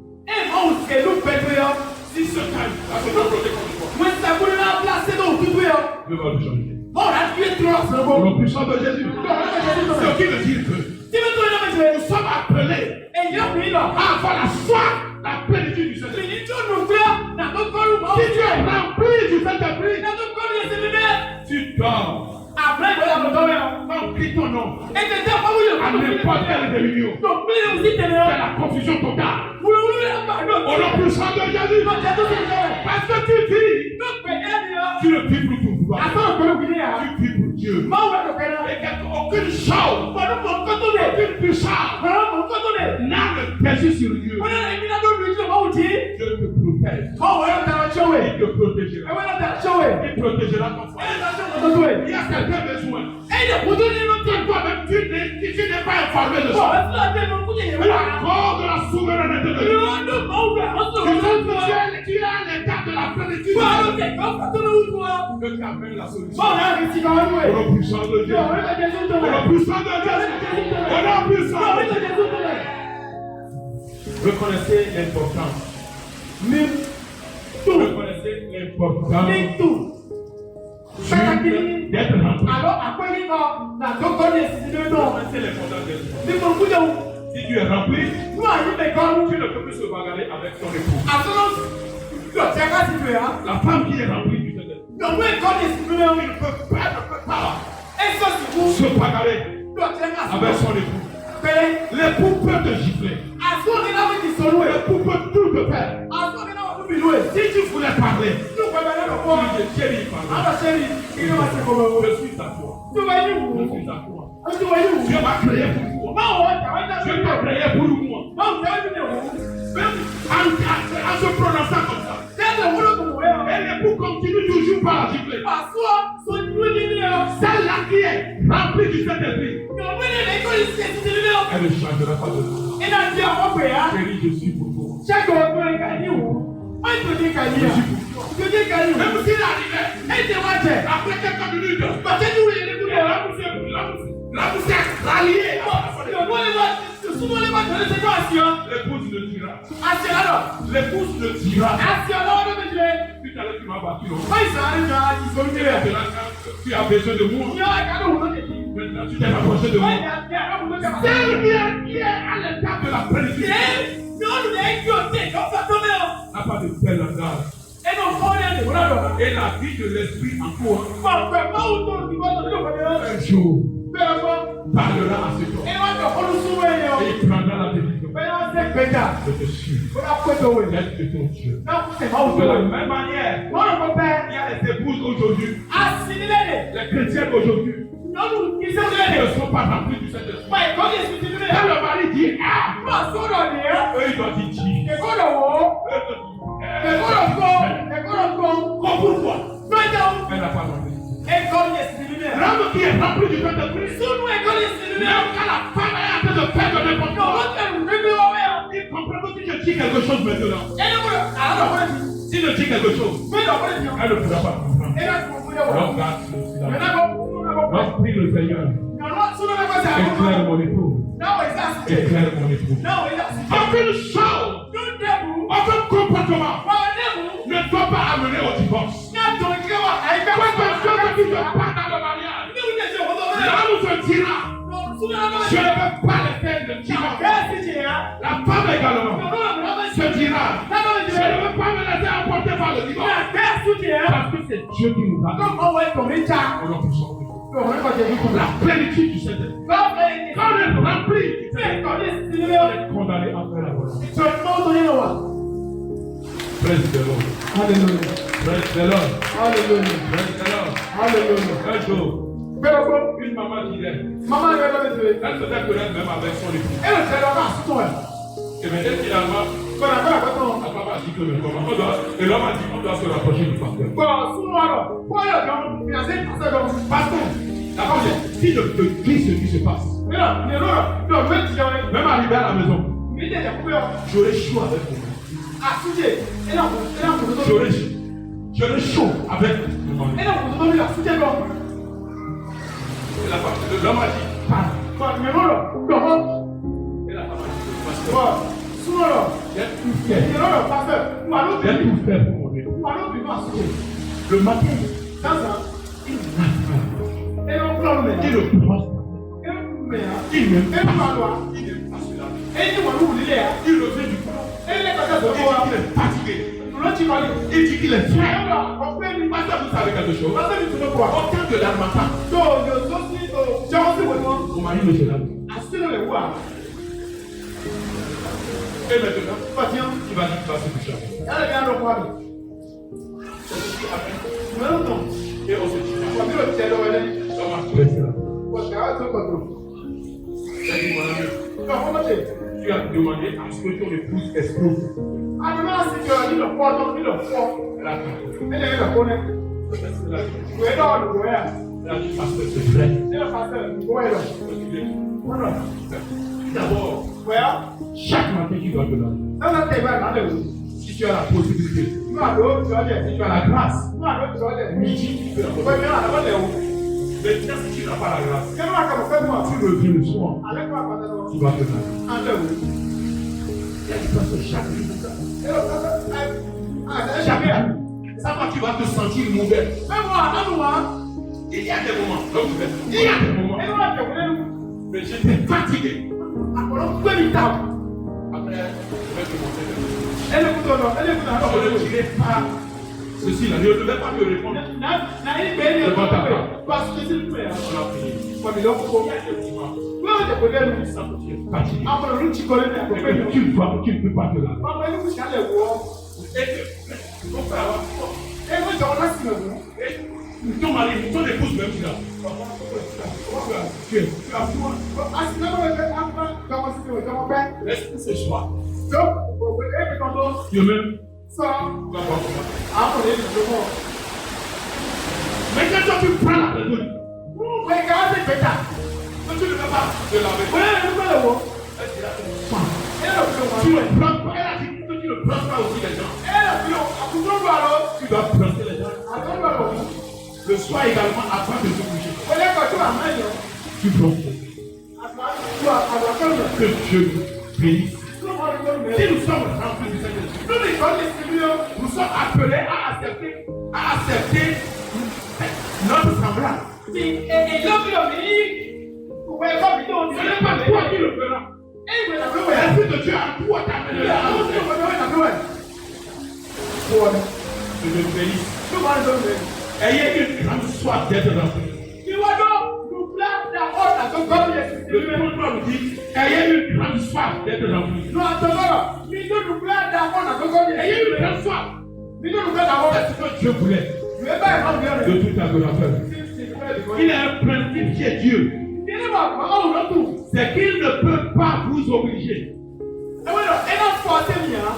Si ce time a été bloqué contre toi, Dieu va le changer. Au nom puissant de Jésus. Ce qui veut dire que nous sommes appelés à avoir la soif, la plénitude du Saint-Esprit. Si tu es rempli du Saint-Esprit, tu dors. On crie ton nom à n'importe quelle réunion. C'est la confusion totale. Au nom puissant de Jésus. Parce que tu vis, tu ne vis plus pour toi. Tu vis pour Dieu. Et aucune chose, aucune puissance n'a le dessus sur Dieu. Dieu te protège. Il te protégera. Il protégera ton foyer. Il y a certains besoins. Toi-même, tu n'es pas informé de ça. Mais à cause de la souveraineté de Dieu, tu as l'état de la plénitude. Que tu amènes la solution. Au nom puissant de Dieu. Au nom puissant de Dieu. Au nom puissant de Dieu. Reconnaissez l'importance. Reconnaissez l'importance d'être rempli. C'est l'importance d'être. Si tu es rempli, tu ne peux plus se bagarrer avec ton époux. La femme qui est remplie du Saint-Esprit, elle ne peut pas se bagarrer avec son époux. L'époux peut te gifler. L'époux peut tout te faire. Si tu voulais parler, tu dis chérie, parle. Je suis à toi. Je suis à toi. Dieu m'a créé pour toi. Dieu t'a créé pour moi. Même en se prononçant comme ça. Et l'épour continue toujours par la gifler. Celle-là qui est remplie du Saint-Esprit, elle ne changera pas de toi. Chérie, je suis pour toi. Je suis pour toi. Même s'il arrivait, après quelques minutes, là vous êtes ralliés. L'épouse le dira. L'épouse le dira. Tu tout à l'heure, tu m'as battu. Non? Quand ils arrivent là, ils ont mis là. Tu as besoin de moi. Maintenant, tu t'es rapproché de moi. Celle qui est à l'état de la plénitude n'a pas de tel langage. Et la vie de l'esprit en toi, un jour, parlera à cet homme. Et il prendra la décision de te suivre. D'être de ton Dieu. De la même manière, il y a les épouses aujourd'hui, les chrétiens aujourd'hui, qui ne sont pas remplis du Saint-Esprit. Quand le mari dit ah, eux ils doivent dire J. Pourquoi? Elle n'a pas rempli. L'homme qui est rempli du Saint-Esprit, même quand la femme est en train de faire de n'importe quoi, il comprend que si je dis quelque chose maintenant, si je dis quelque chose, elle ne pourra pas comprendre. Alors, garde ceci. Donc, prie le Seigneur. Éclaire mon époux. Éclaire mon époux. Aucune chose, aucun comportement ne doit pas amener au divorce. Quelque chose qui ne pas dans le mariage, l'homme se dira, je ne veux pas le faire de divorce. La femme également se dira, je ne veux pas me laisser emporter par le divorce. Parce que c'est Dieu qui nous a donné. La plénitude du Saint-Esprit. Quand on est rempli, on est condamné à faire la volonté. Praise the Lord. Alléluia. Praise the Lord. Alléluia. Praise the Lord. Alléluia. Un jour, une maman disait, elle faisait connaître même avec son époux. Et maintenant, finalement, la maman a dit que le comment et l'homme a dit qu'on doit se rapprocher du pasteur. Pasteur, d'abord, si je te dis ce qui se passe, même arrivé à la maison, j'aurais chaud avec vous. J'aurais chaud avec vous. L'homme a dit, parle. Et la femme a dit, pasteur, j'ai tout fait. J'ai tout fait pour mon époux. Le matin, il le prend. Il m'aime pas. Il n'aime pas cela. Il revient du boulot. Il est fatigué. Il dit qu'il est frère. Pasteur, vous savez quelque chose? Au temps de l'harmattan, mon mari ne se lave. Et maintenant, il va dire qu'il va se coucher avec moi. Et on se dit, l'homme a trouvé cela. Tu as demandé à ce que ton épouse explose. Elle a dit, pasteur, c'est vrai. D'abord, chaque matin tu dois te laver. Si tu as la possibilité, si tu as la grâce, midi tu peux la faire. Maintenant, si tu n'as pas la grâce, tu reviens le soir, tu vas te laver. Il y a des personnes chaque jour. Ça va, tu vas te sentir mauvais. Il y a des moments. Mais j'étais fatigué. Après, je vais te montrer. Je ne dirai pas ceci là. Je ne vais pas te répondre. Devant ta femme. On a fini. Il y a des moments. Tu es fatigué. Mais tu vois que tu ne peux pas te laver. Ton mari, ton épouse même là. Tu as froid. Est-ce que c'est choix? Tu même. Maintenant, toi, tu prends la personne. Tu ne veux pas te laver. Tu ne prends pas. Elle a dit que tu ne prends pas aussi les gens. Tu dois prendre les gens. Le soir également, avant de se coucher. Tu prends. Que Dieu nous bénisse. Si nous sommes remplis du Saint-Esprit, nous sommes appelés à accepté notre semblable. Et l'homme Ce n'est pas toi qui le feras. L'Esprit de Dieu a tout à t'amener là. Je te bénisse. Ayez une grande soif d'être rempli. Le monde nous dit, ayez une grande soif d'être rempli. Ayez une grande soif. C'est ce que Dieu voulait de tout adorateur. Il a un principe qui est Dieu. C'est qu'il ne peut pas vous obliger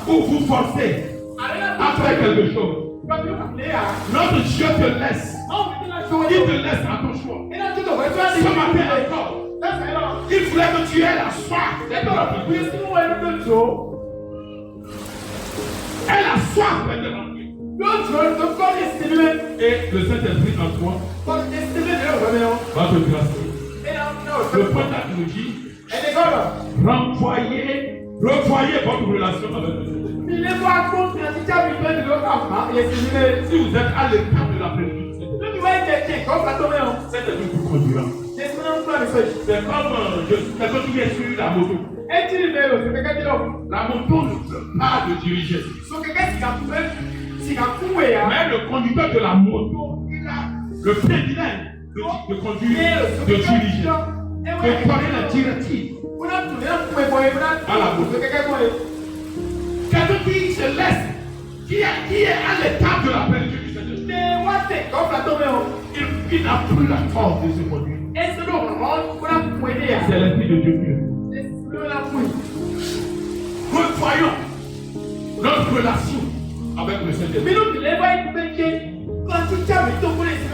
ou vous forcer à faire quelque chose. Notre Dieu te laisse. Il te laisse à ton choix. Ce matin encore, il voulait que tu aies la soif d'être rempli. Elle a soif d'être rempli. Et le Saint-Esprit en toi va te grâcer. Le point d'apologie, renvoyez votre relation avec le Seigneur. Si vous êtes à l'état de la plénitude, c'est vous conduira. C'est comme tu es sur la moto. La moto ne peut pas te diriger. Mais le conducteur de la moto, il a le privilège de conduire, de diriger, de donner la directive à la moto. Quelqu'un qui se laisse, qui est à l'état de la plénitude du Seigneur, il n'a plus la force de se conduire. C'est l'Esprit de Dieu qui le fait. Revoyons notre relation avec le Seigneur.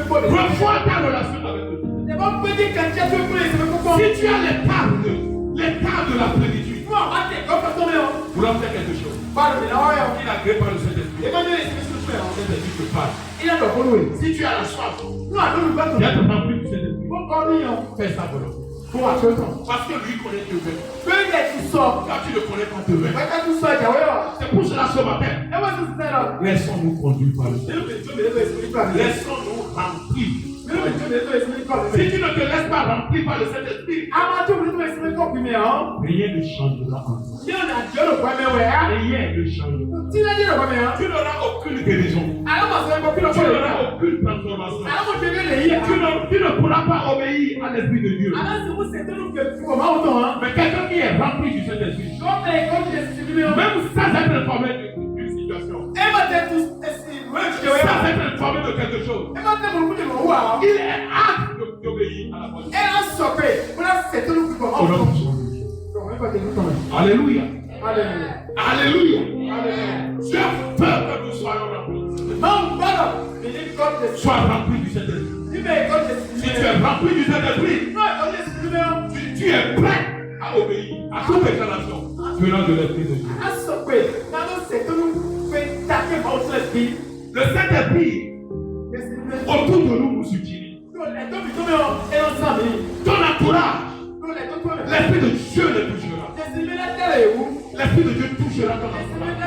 Revois ta relation avec le Seigneur. Si tu as l'état de la plénitude, vous leur faites quelque chose. Il a créé par le Saint-Esprit. Saint-Esprit te parle. Si tu as la soif, d'être rempli du Saint-Esprit, fais ça pour nous. Parce que lui connaît tes vœux. Quand tu ne connais pas tes vœux, c'est pour cela ce matin, laissons-nous conduire par le Saint-Esprit. Laissons-nous remplir. Si tu ne te laisses pas remplir par le Saint-Esprit, rien ne changera en toi. Rien ne changera. Tu n'auras aucune guérison. Tu n'auras aucune transformation. Tu ne pourras pas obéir à l'Esprit de Dieu. Mais quelqu'un qui est rempli du Saint-Esprit, même sans être informé d'une situation, sans être informé de quelque chose, il est hâte d'obéir à la voix de Dieu. Alléluia. Alléluia. Dieu veut que nous soyons remplis. Sois rempli du Saint-Esprit. Si tu es rempli du Saint-Esprit, tu es prêt à obéir à toute déclaration venant de l'Esprit de Dieu. Le Saint-Esprit autour de nous nous utilise. Ton entourage, l'Esprit de Dieu les touchera. L'Esprit de Dieu touchera ton entourage.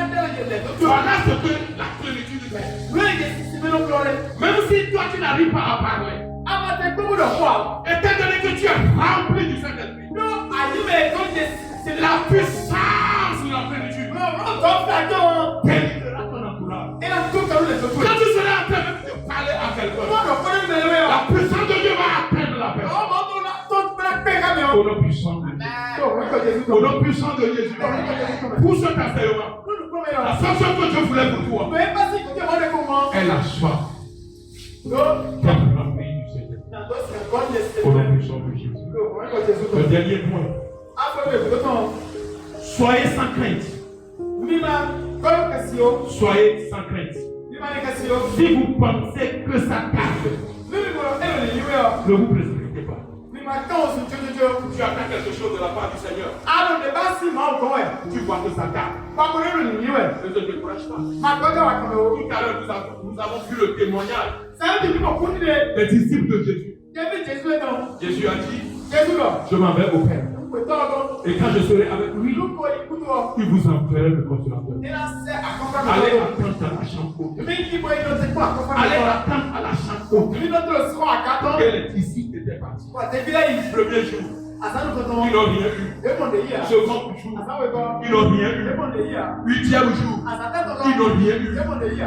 Voilà ce que la plénitude fait. Même si toi tu n'arrives pas à parler, étant donné que tu es rempli du Saint-Esprit, la puissance de la plénitude délivrera ton entourage. Quand tu seras en train de parler à quelqu'un, la puissance de Dieu va atteindre la personne. Au nom puissant de Dieu. Au nom puissant de Jésus. Pour cet enseignement, la seule chose que Dieu voulait pour toi est la soif d'être rempli du Seigneur. Au nom puissant de Jésus. Le dernier point. Soyez sans crainte. Soyez sans crainte. Si vous pensez que ça tarde, ne vous précipitez pas. Tu attends quelque chose de la part du Seigneur. Tu vois que ça tarde. Ne te décourage pas. Tout à l'heure, nous avons vu le témoignage des disciples de Jésus. Jésus a dit, je m'en vais au Père. Et quand je serai avec lui, il vous enverra le consolateur. Allez attendre à la chambre haute. Allez attendre à la chambre haute. Elle est ici, était partie. Premier jour, ils n'ont rien eu. Second jour, ils n'ont rien eu. Huitième jour, ils n'ont rien eu.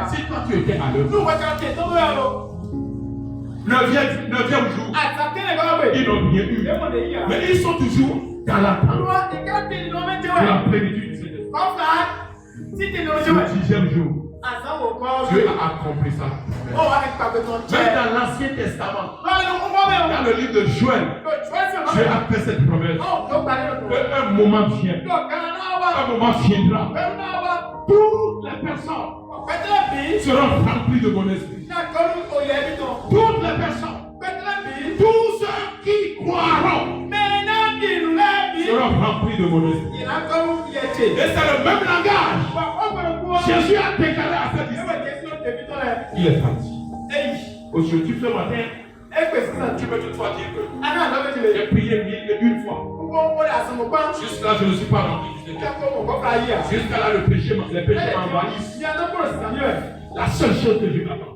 Si toi tu étais à l'heure. Neuvième jour, ils n'ont rien eu. Mais ils sont toujours dans l'attente de la plénitude du Seigneur. Le 10e jour, Dieu a accompli ça. Même dans l'Ancien Testament, dans le livre de Joël, Dieu a fait cette promesse qu'un moment vient, un moment viendra. Toutes les personnes seront remplies de mon esprit. Toutes les personnes, tous ceux qui croiront seront remplis de mon esprit. Et c'est le même langage. Jésus a déclaré à ses disciples. Il est parti. Aujourd'hui, ce matin, tu peux toutefois dire que j'ai prié 1001 fois. Jusqu'à là, je ne suis pas rempli du Seigneur. Jusqu'à là, les péchés m'envahissent. La seule chose que je m'attends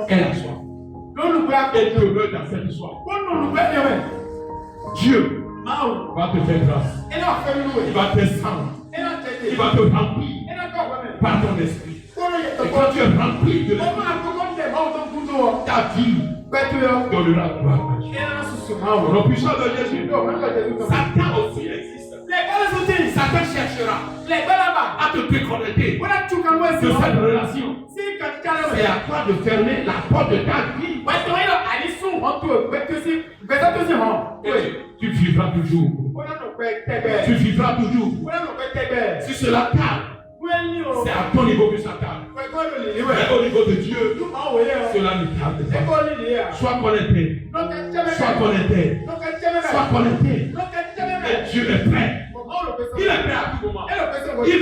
est la soif. Et demeure dans cette soif. Dieu va te faire grâce. Il va te descendre. Il va te remplir par ton esprit. Et quand tu es rempli de l'esprit, ta vie donnera gloire à Dieu. Au nom puissant de Jésus, Satan aussi existe. Satan cherchera à te déconnecter de cette relation. C'est à toi de fermer la porte de ta vie. Tu vivras toujours. Tu vivras toujours. Si cela calme, c'est à ton niveau que ça calme. Mais au niveau de Dieu, cela ne calme pas. Sois connecté. Sois connecté. Sois connecté. Et Dieu est prêt. Il est prêt à tout moment. Il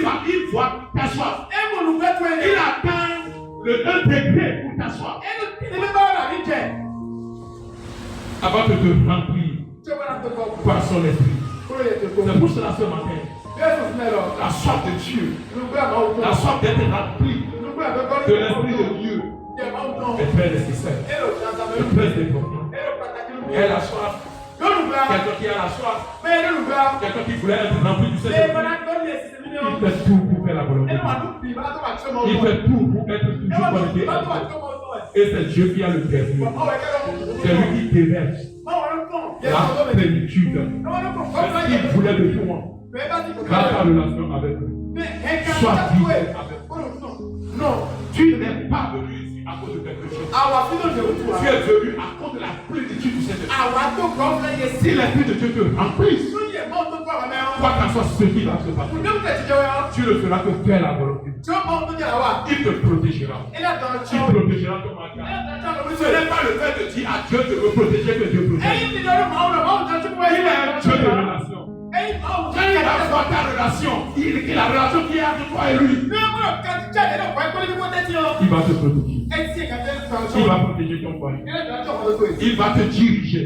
voit ta soif. Il atteint le 1 degré pour ta soif. Avant de te remplir par son esprit. C'est pour cela ce matin. La soif de Dieu, la soif d'être rempli de l'esprit de Dieu est très nécessaire. C'est très important. Et la soif, quelqu'un qui a la soif, quelqu'un qui voulait être rempli du Seigneur, il fait tout pour faire la volonté. Il fait tout pour être toujours connecté à Dieu. Et c'est Dieu qui a le dernier. C'est lui qui déverse la plénitude. C'est ce qu'il voulait de toi. Grâce à la relation avec lui. Sois fidèle avec lui. Non, tu n'es pas venu ici à cause de quelque chose. Tu es venu à cause de la plénitude du Seigneur. Si l'esprit de Dieu te remplit, quoi qu'en soit ce qui va se passer, tu ne feras que faire la volonté. Il te protégera. Il protégera ton mariage. Ce n'est pas le fait de dire à Dieu de me protéger que Dieu protège. Il est un Dieu de relation. Quand il va voir ta relation, la relation qui est entre toi et lui, il va te protéger. Il va protéger ton foyer. Il va te diriger.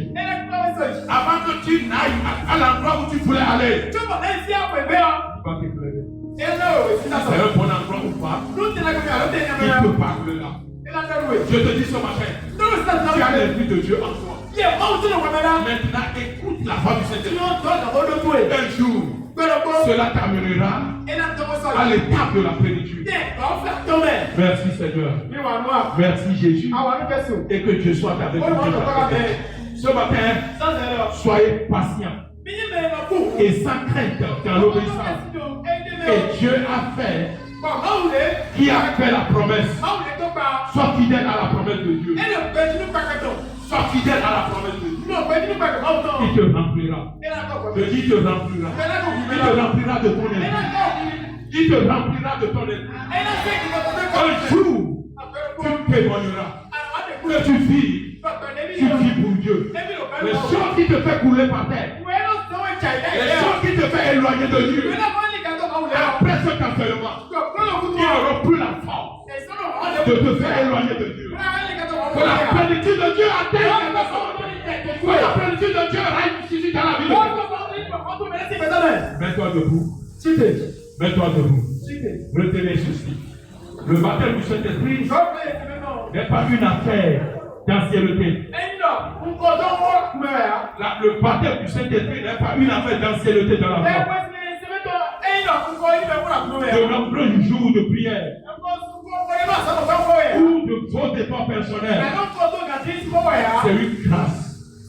Avant que tu n'ailles à l'endroit où tu voulais aller, il va t'éclairer. C'est un bon endroit ou pas, il te parle là. Je te dis ce matin, tu as l'esprit de Dieu en toi. Maintenant, écoute la voix du Seigneur. Un jour, cela t'amènera à l'étape de la plénitude. Merci Seigneur. Merci Jésus. Et que Dieu soit avec vous. Ce matin, soyez patients et sans crainte dans l'obéissance. Et Dieu a fait, qui a fait la promesse. Sois fidèle à la promesse de Dieu. Sois fidèle à la promesse de Dieu. Il te remplira. Je dis il te remplira. Il te remplira de ton esprit. Il te remplira de ton esprit. Un jour, tu témoigneras que tu vis pour Dieu. Les choses qui te font couler par terre, les choses qui te font éloigner de Dieu, après cet enfermement, ils n'auront plus la force de te faire éloigner de Dieu. Que la plénitude de Dieu atteigne tes personnes. Que la plénitude de Dieu règne ici dans la vie de Dieu. Mets-toi debout. Chité. Mets-toi debout. Chité. Retenez ceci. Le baptême du Saint-Esprit Sọ́kè ìsinmi náà. n'est pas une affaire d'ancienneté. Ẹyin náà, nǹkan tó ń wọ́n kúmẹ̀ yá. Le baptême du Saint-Esprit n'est pas une affaire d'ancienneté dans la Ẹ foi. pẹ́ sí ìsinmi náà, ẹyin náà nǹkan yìí bẹ̀ wúrà kúmẹ̀ yá. De nombreux jours de prière Nǹkan yìí náà sọ̀rọ̀ fẹ́ wọ́ yá. ou de vos efforts personnels, Ẹ̀ka nǹkan tó gàdí ìsinmi yá. c'est une grâce.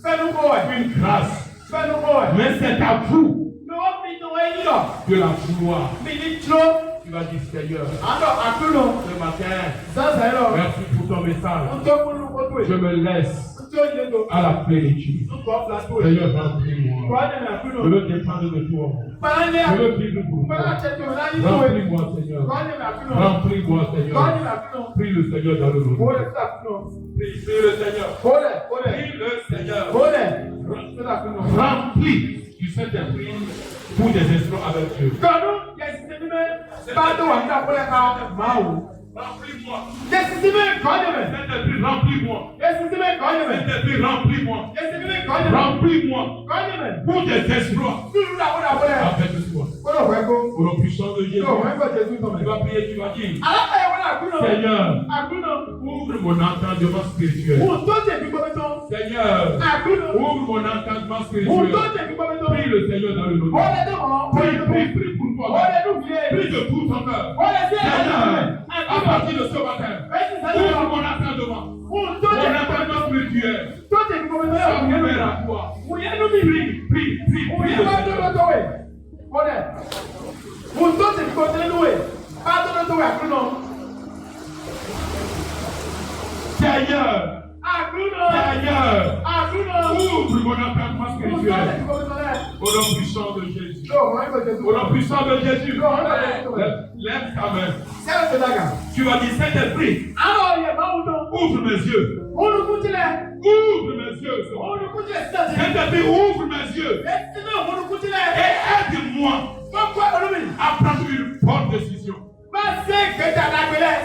Fẹ́nu bọ̀ ẹ̀. Une grâce. Fẹ́nu bọ̀ ẹ̀. Mais c'est à vous Ní wọ́n fi ìtàn ẹyin náà. de la vouloir. Mi ní tó. Tu vas dire Seigneur, Àná àkúrò. ce matin, Sánsà yìí lọ. merci pour ton message. Ń tó kúrú kótó Je yìí. me laisse Ń tó yẹ lọ. à la plénitude. Ń kọ́ plateau yìí. Seigneur, remplis-moi. Kọ́ ẹ̀ ní àkúrò. Je veux dépendre de toi. Pàlẹ́ Je veux vivre pour Pàlẹ́ toi. àtẹ̀tẹ̀ ọ̀la yìí lọ. Remplis-moi, Seigneur. Kọ́ ẹ̀ ní àkúrò. Remplis-moi, Kọ́ ẹ̀ Seigneur. ní àkúrò. Prie le Seigneur dans le nom. Kólẹ̀ sí àkúrò. Prie le Seigneur. Kólẹ̀ kólẹ̀. Prie le Seigneur. Kólẹ̀ sí àkúrò. Remplis du Saint-Esprit pour des instruments avec Dieu. Gbọ̀dún yẹ̀sìtì mímẹ́ bá tó wà ní àkólẹ̀ ká máa wò. Remplis-moi. Yẹ̀sìtì mímẹ́ kọ́ ẹ̀ mẹ́. Saint-Esprit, remplis-moi. Yẹ̀sìtì mímẹ́ kọ́ ẹ̀ mẹ́. Saint-Esprit, remplis-moi. Yẹ̀sìtì mímẹ́ kọ́ ẹ̀ mẹ́. Remplis-moi Kọ́ ẹ̀ mẹ́. pour des exploits Dúró ní àkólẹ̀. avec toi. Kólẹ̀ wẹ́ kó. Au nom puissant de Jésus, Yóò wẹ́ kó Jésù tọ̀ tu mẹ́. vas prier, tu vas dire, Alákàyẹ̀ wọlé àkúrò. Seigneur, Àkúrò. ouvre mon entendement spirituel. Wò tó jẹ̀ gbígbọ́ mi tán. Seigneur, Àkúrò. ouvre mon entendement Wò spirituel. tó jẹ̀ gbígbọ́ mi tán. Prie le Seigneur dans le nom. Wọ́n lè dé mọ́. Prie, prie, prie pour toi. Wọ́n lè dùn fìyè. Prie de tout ton cœur. Wọ́n lè dé Seigneur, à àkúrò. partir de ce matin, Ẹ̀sìn sẹ́yìn ouvre lọ. mon entendement. Wò tó Mon jẹ̀ entendement spirituel. tó jẹ̀ gbígbọ́ mi tán. Sois ouvert à toi. Wò yẹn nú mi. Prie, prie, prie, Wò prie yẹn le bá tó Seigneur. lọ́tọ̀ wẹ̀. Wọ́n dẹ̀. Wò tó jẹ̀ gbígbọ́ mi tán wẹ̀. Bá tó lọ́tọ̀ wẹ̀ àkúrò. Seigneur, Àkúrò. Seigneur, Àkúrò. ouvre mon entendement Wò tó jẹ̀ spirituel. gbígbọ́ mi tán. Au nom puissant de Jésus. Yóò wọ́n kó Jésù. Au nom puissant de Jésus. Lève Lève ta main. Sẹ́yìn tó dàgà. Tu vas dire, Saint-Esprit, Àwọn ọ̀yẹ̀ máa ń dán. ouvre mes yeux. Olùkútilẹ̀. Ouvre mes yeux. Olùkútilẹ̀ sí àti. Saint-Esprit, ouvre mes yeux. Ẹ̀sìn náà olùkútilẹ̀. Et aide-moi Wọ́n kọ́ olómi. à prendre une bonne décision. Máa ṣe ìgbésẹ̀ àdágbélẹ̀.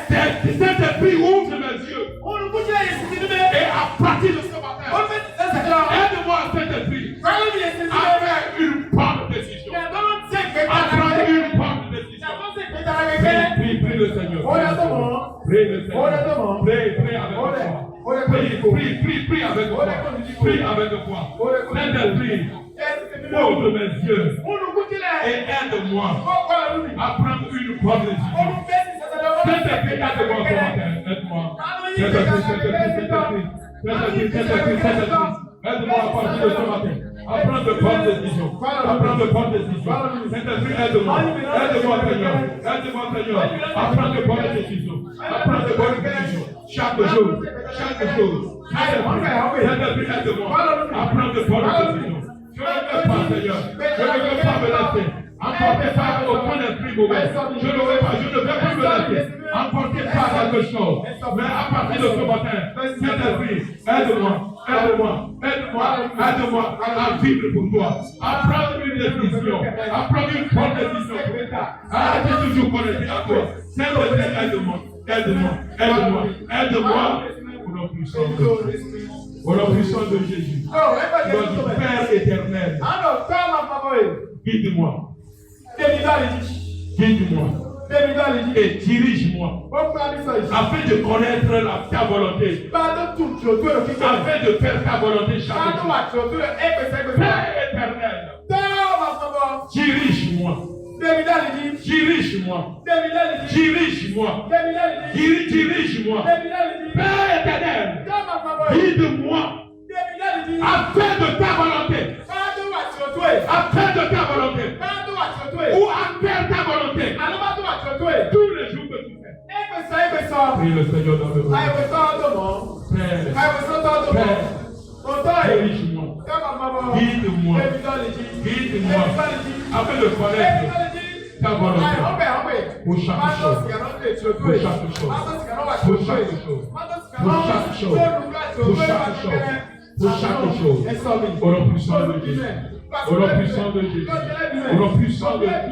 Saint-Esprit, ouvre mes yeux. Olùkútilẹ̀ yẹn sì ti níbẹ̀. Et à partir de ce matin, Olùkútilẹ̀ ṣẹ̀ṣẹ̀ lọ. aide-moi, Saint-Esprit, Kọ́lé mi yẹn sì ti à níbẹ̀. faire une bonne décision. Yàtọ̀ ló ń ṣe ìgbésẹ̀ À prendre àdágbélẹ̀. une bonne décision. Yàtọ̀ ṣe ìgbésẹ̀ àdágbélẹ̀. Prie, prie le Seigneur. Ó yẹ tó mọ̀. Prie le Ó yẹ tó Seigneur. mọ̀. Prie, prie avec Ó lẹ̀. moi. Ó lẹ̀ kó Prie, ìdìbò. prie, prie, prie avec moi. Prie avec moi. Saint-Esprit, Ẹ̀sìn ti níbẹ̀. ouvre mes yeux Olùkútilẹ̀. et aide-moi Ó kọ́ olómi. à prendre une bonne décision. Olùfẹ́sì ṣẹ̀ṣẹ̀ lọ. Saint-Esprit, aide-moi ce matin. Aide-moi. Saint-Esprit, Saint-Esprit, Saint-Esprit. Saint-Esprit, Saint-Esprit, Saint-Esprit. Aide-moi à partir de ce matin. À prendre de bonnes décisions. À prendre de bonnes décisions. Saint-Esprit, aide-moi. Aide-moi, Seigneur. Aide-moi, Seigneur. À prendre de bonnes décisions. À prendre de bonnes décisions. Chaque jour. Chaque jour. Saint-Esprit, aide-moi. À prendre de bonnes décisions. Je ne veux pas, Seigneur. Je ne veux pas me laisser. Emporter par aucun esprit mauvais. Je ne veux pas. Je ne vais plus me laisser. Emporter par quelque chose. Mais à partir de ce matin, Saint-Esprit, aide-moi. Aide-moi, aide-moi, aide-moi à vivre pour toi, à prendre une décision, à prendre une bonne décision pour toi, à être toujours connecté à toi. Saint-Esprit, aide-moi, aide-moi, aide-moi, aide-moi, au nom puissant de Jésus. Au nom puissant de Jésus. Notre Père éternel, guide-moi, guide-moi et dirige-moi afin de connaître ta volonté, afin de faire ta volonté chaque jour. Père éternel, dirige-moi, dirige-moi, dirige-moi, dirige-moi. Père éternel, guide-moi afin de ta volonté, afin de ta volonté, ou à faire ta volonté tous les jours que tu fais. Prie le Seigneur dans le monde. Père, dirige-moi, guide-moi, guide-moi afin de connaître ta volonté pour chaque chose, pour chaque chose, pour chaque chose, pour chaque chose, pour chaque chose, pour chaque chose. Au nom puissant de Jésus. Au nom puissant de Jésus. Au nom puissant de Jésus.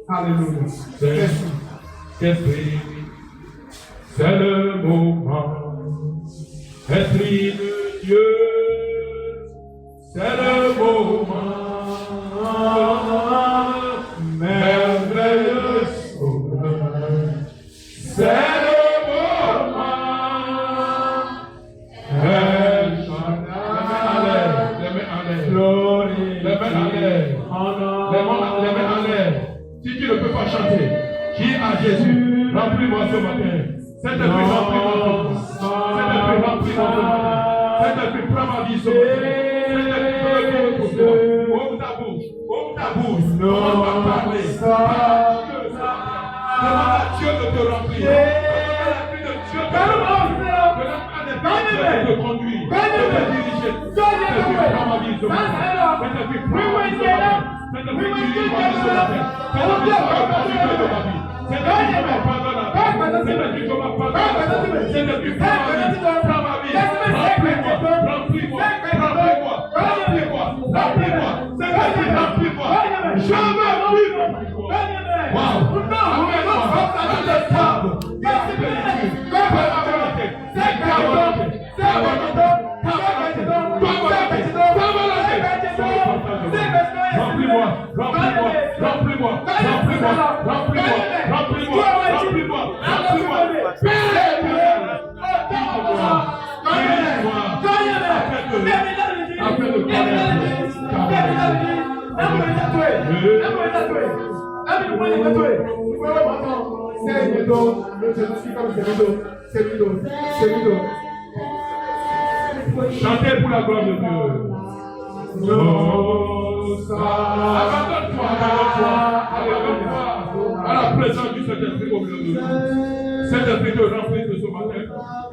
Alléluia. Esprit, c'est le moment. Esprit de Dieu, C'est le moment. Merveilleux Sauveur. C'est le moment. Les mains en l'air. Les mains en l'air. Si tu ne peux pas chanter, dis à Jésus, remplis-moi ce matin. Cet esprit, remplis-moi ce matin. Cet esprit, remplis-moi ce matin. Cet esprit, prends ma vie ce matin. Cet esprit, prends ma vie. Ouvre ta bouche. Ouvre ta bouche. Commence à parler. Demande à Dieu de te remplir. Demande à l'esprit de Dieu de te remplir. De te conduire. De te diriger. Cet esprit, prends ma vie ce matin. Cet esprit, prends ma vie ce matin. Cet esprit, dirige ma vie ce matin. Cet esprit, sois le conducteur de ma vie. Cet esprit, je m'abandonne à toi. Cet esprit, je m'abandonne à toi. Cet esprit, prends ma vie. Prends ma vie. Remplis-moi. Remplis-moi. Remplis-moi. Remplis-moi. Cet esprit, remplis-moi. Je veux vivre. Wow. Remplis-moi, remplis-moi, remplis-moi, remplis-moi, remplis-moi, remplis-moi, remplis-moi, remplis-moi. Chantez pour la gloire de Dieu. Abandonne-toi à la présence du Saint-Esprit au milieu de nous. Saint-Esprit te remplit de ce matin.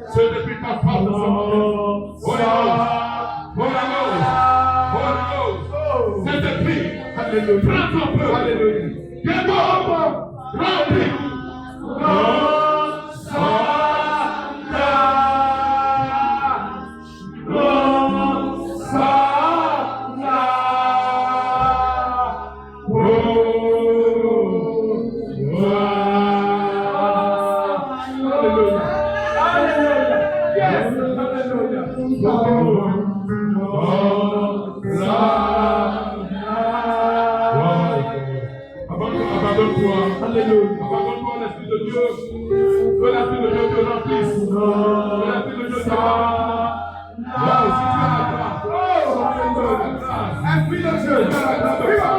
Saint-Esprit t'apporte de ce matin. Holy Ghost. Saint-Esprit, prends ton peuple. Remplis. Abandonne-toi à l'Esprit de Dieu. Que l'Esprit de Dieu te remplisse. Que l'Esprit de Dieu te remplisse. Si tu as la grâce, Esprit de Dieu, abandonne-toi.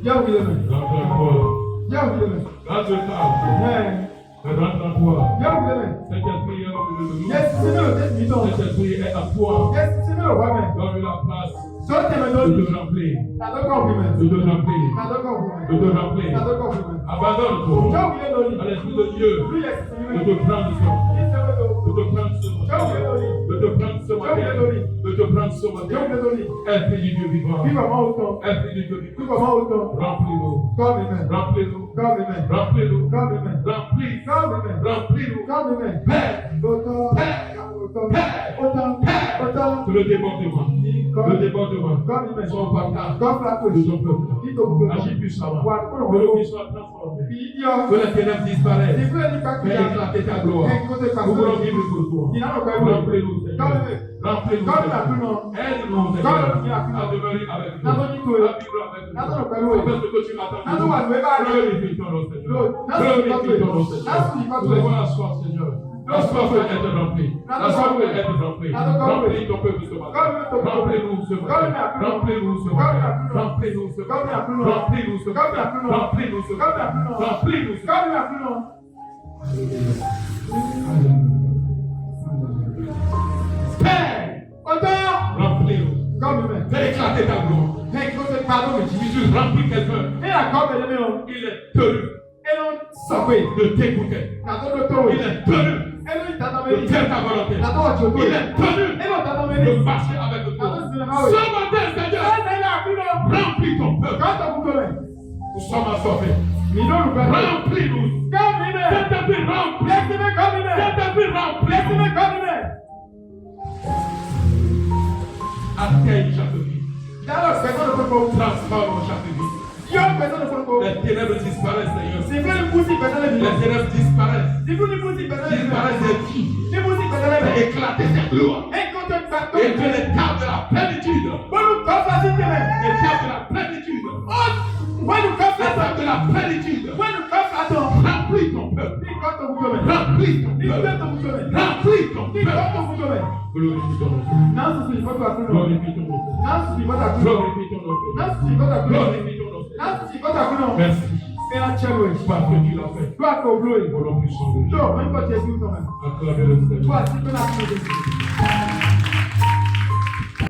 Viens ouvrir les mains. Rentre en toi. Viens ouvrir les mains. Rentre en toi. Amen. Rentre en toi. Viens ouvrir les mains. Saint-Esprit est au milieu de nous. Yes, c'est le tête bidon. Saint-Esprit est à toi. Yes, c'est le roi, mais. Donne la place Sois tes mains de données. te remplir. T'as deux compliments. De te remplir. T'as deux compliments. De te remplir. T'as deux compliments. Abandonne-toi Viens ouvrir les à l'Esprit de Dieu Lui, yes, c'est de le te prendre ce matin. Il se veut De te prendre ce Viens ouvrir matin. les De te prendre ce matin. De te prendre ce Viens matin. ouvrir les Esprit du Dieu vivant. Vive vraiment autant. Esprit du Dieu Vive vivant. vraiment autant. Remplis-nous. Comme les mains. Remplis-nous. Comme les mains. Remplis-nous. Comme les mains. Remplis. Comme les mains. Remplis-nous. Comme les mains. Père. Autant. Autant. Autant. Autant. Que le débordement. Le débordement. Comme les mains. Son partage Comme la de touche. ton peuple. Il te bouge. Agis puissamment. Voilà. Que le vie soit transformé. Puis il y a. Que les ténèbres disparaissent. Il veut dire pas qu'il y Fais a. éclater ta gloire. Nous voulons vivre pour toi. Il n'a pas eu. Remplis-nous, Comme Seigneur. les mains. Remplis-nous, Comme la Seigneur. plume. Aide-nous, Seigneur, à demeurer avec nous. À vivre avec nous. Parce que tu m'attends. Glorifie ton nom, Seigneur. Glorifie ton nom, Seigneur. Nous avons la soif, Seigneur. La soif d'être remplie. La soif d'être remplie. Remplis ton peuple ce matin. Remplis-nous ce matin. Remplis-nous ce matin. Remplis-nous ce matin. Remplis-nous ce matin. Remplis-nous ce matin. Remplis-nous ce matin. Comme la plume. Père, Autant. remplis-nous. Comme les mains. Fais éclater ta gloire. Mais écoute, pardon, mais Si tu remplis quelqu'un, il a comme les mains. il est tenu Et non, ça fait. de t'écouter. T'as le tour. Il est tenu Et lui, t'as dans de mes faire ta volonté. T'as dans votre tour. Il est tenu Et non, t'as dans mes de marcher avec toi. Ce matin, Seigneur, remplis ton peuple. Quand t'as bouclé. Nous sommes assoiffés. Mais non, nous perdons. Remplis-nous. Comme les mains. Saint-Esprit, remplis. Laissez-moi comme les mains. Saint-Esprit, remplis. Laissez-moi comme les mains. Atteigne chaque vie. D'ailleurs, personne ne peut pas. Transforme chaque vie. Yo, personne ne peut pas. Les ténèbres disparaissent, Seigneur. Si vous ne poussez, personne ne Les vit. ténèbres disparaissent. Si vous ne poussez, personne ne vit. Disparaissent des vies. Si vous ne personne ne vit. Éclater cette gloire. Et quand tu pardon. Et que les tables de la plénitude. Bon, nous confessons tes mains. Les tables de la plénitude. Oh, bon, nous Les confessons. tables de la plénitude. Bon, nous confessons. Remplis ton peuple. Dis quand on vous donne. Remplis ton Dis peuple. quand on vous donne. Remplis ton Dis peuple. quand on vous donne. Glorifie ton nom. Non, ce n'est pas ta couleur. Glorifie ton nom. Non, ce n'est pas ta couleur. Glorifie ton nom. Non, ce n'est pas ta couleur. Glorifie ton nom. Non, ce n'est pas ta couleur. Merci. Et la tchéloué. Parce que tu l'as fait. Toi, ton bleu. Au nom puissant de Dieu. Toi, même quand tu es venu quand même. À travers le Seigneur. Toi, si tu n'as pas de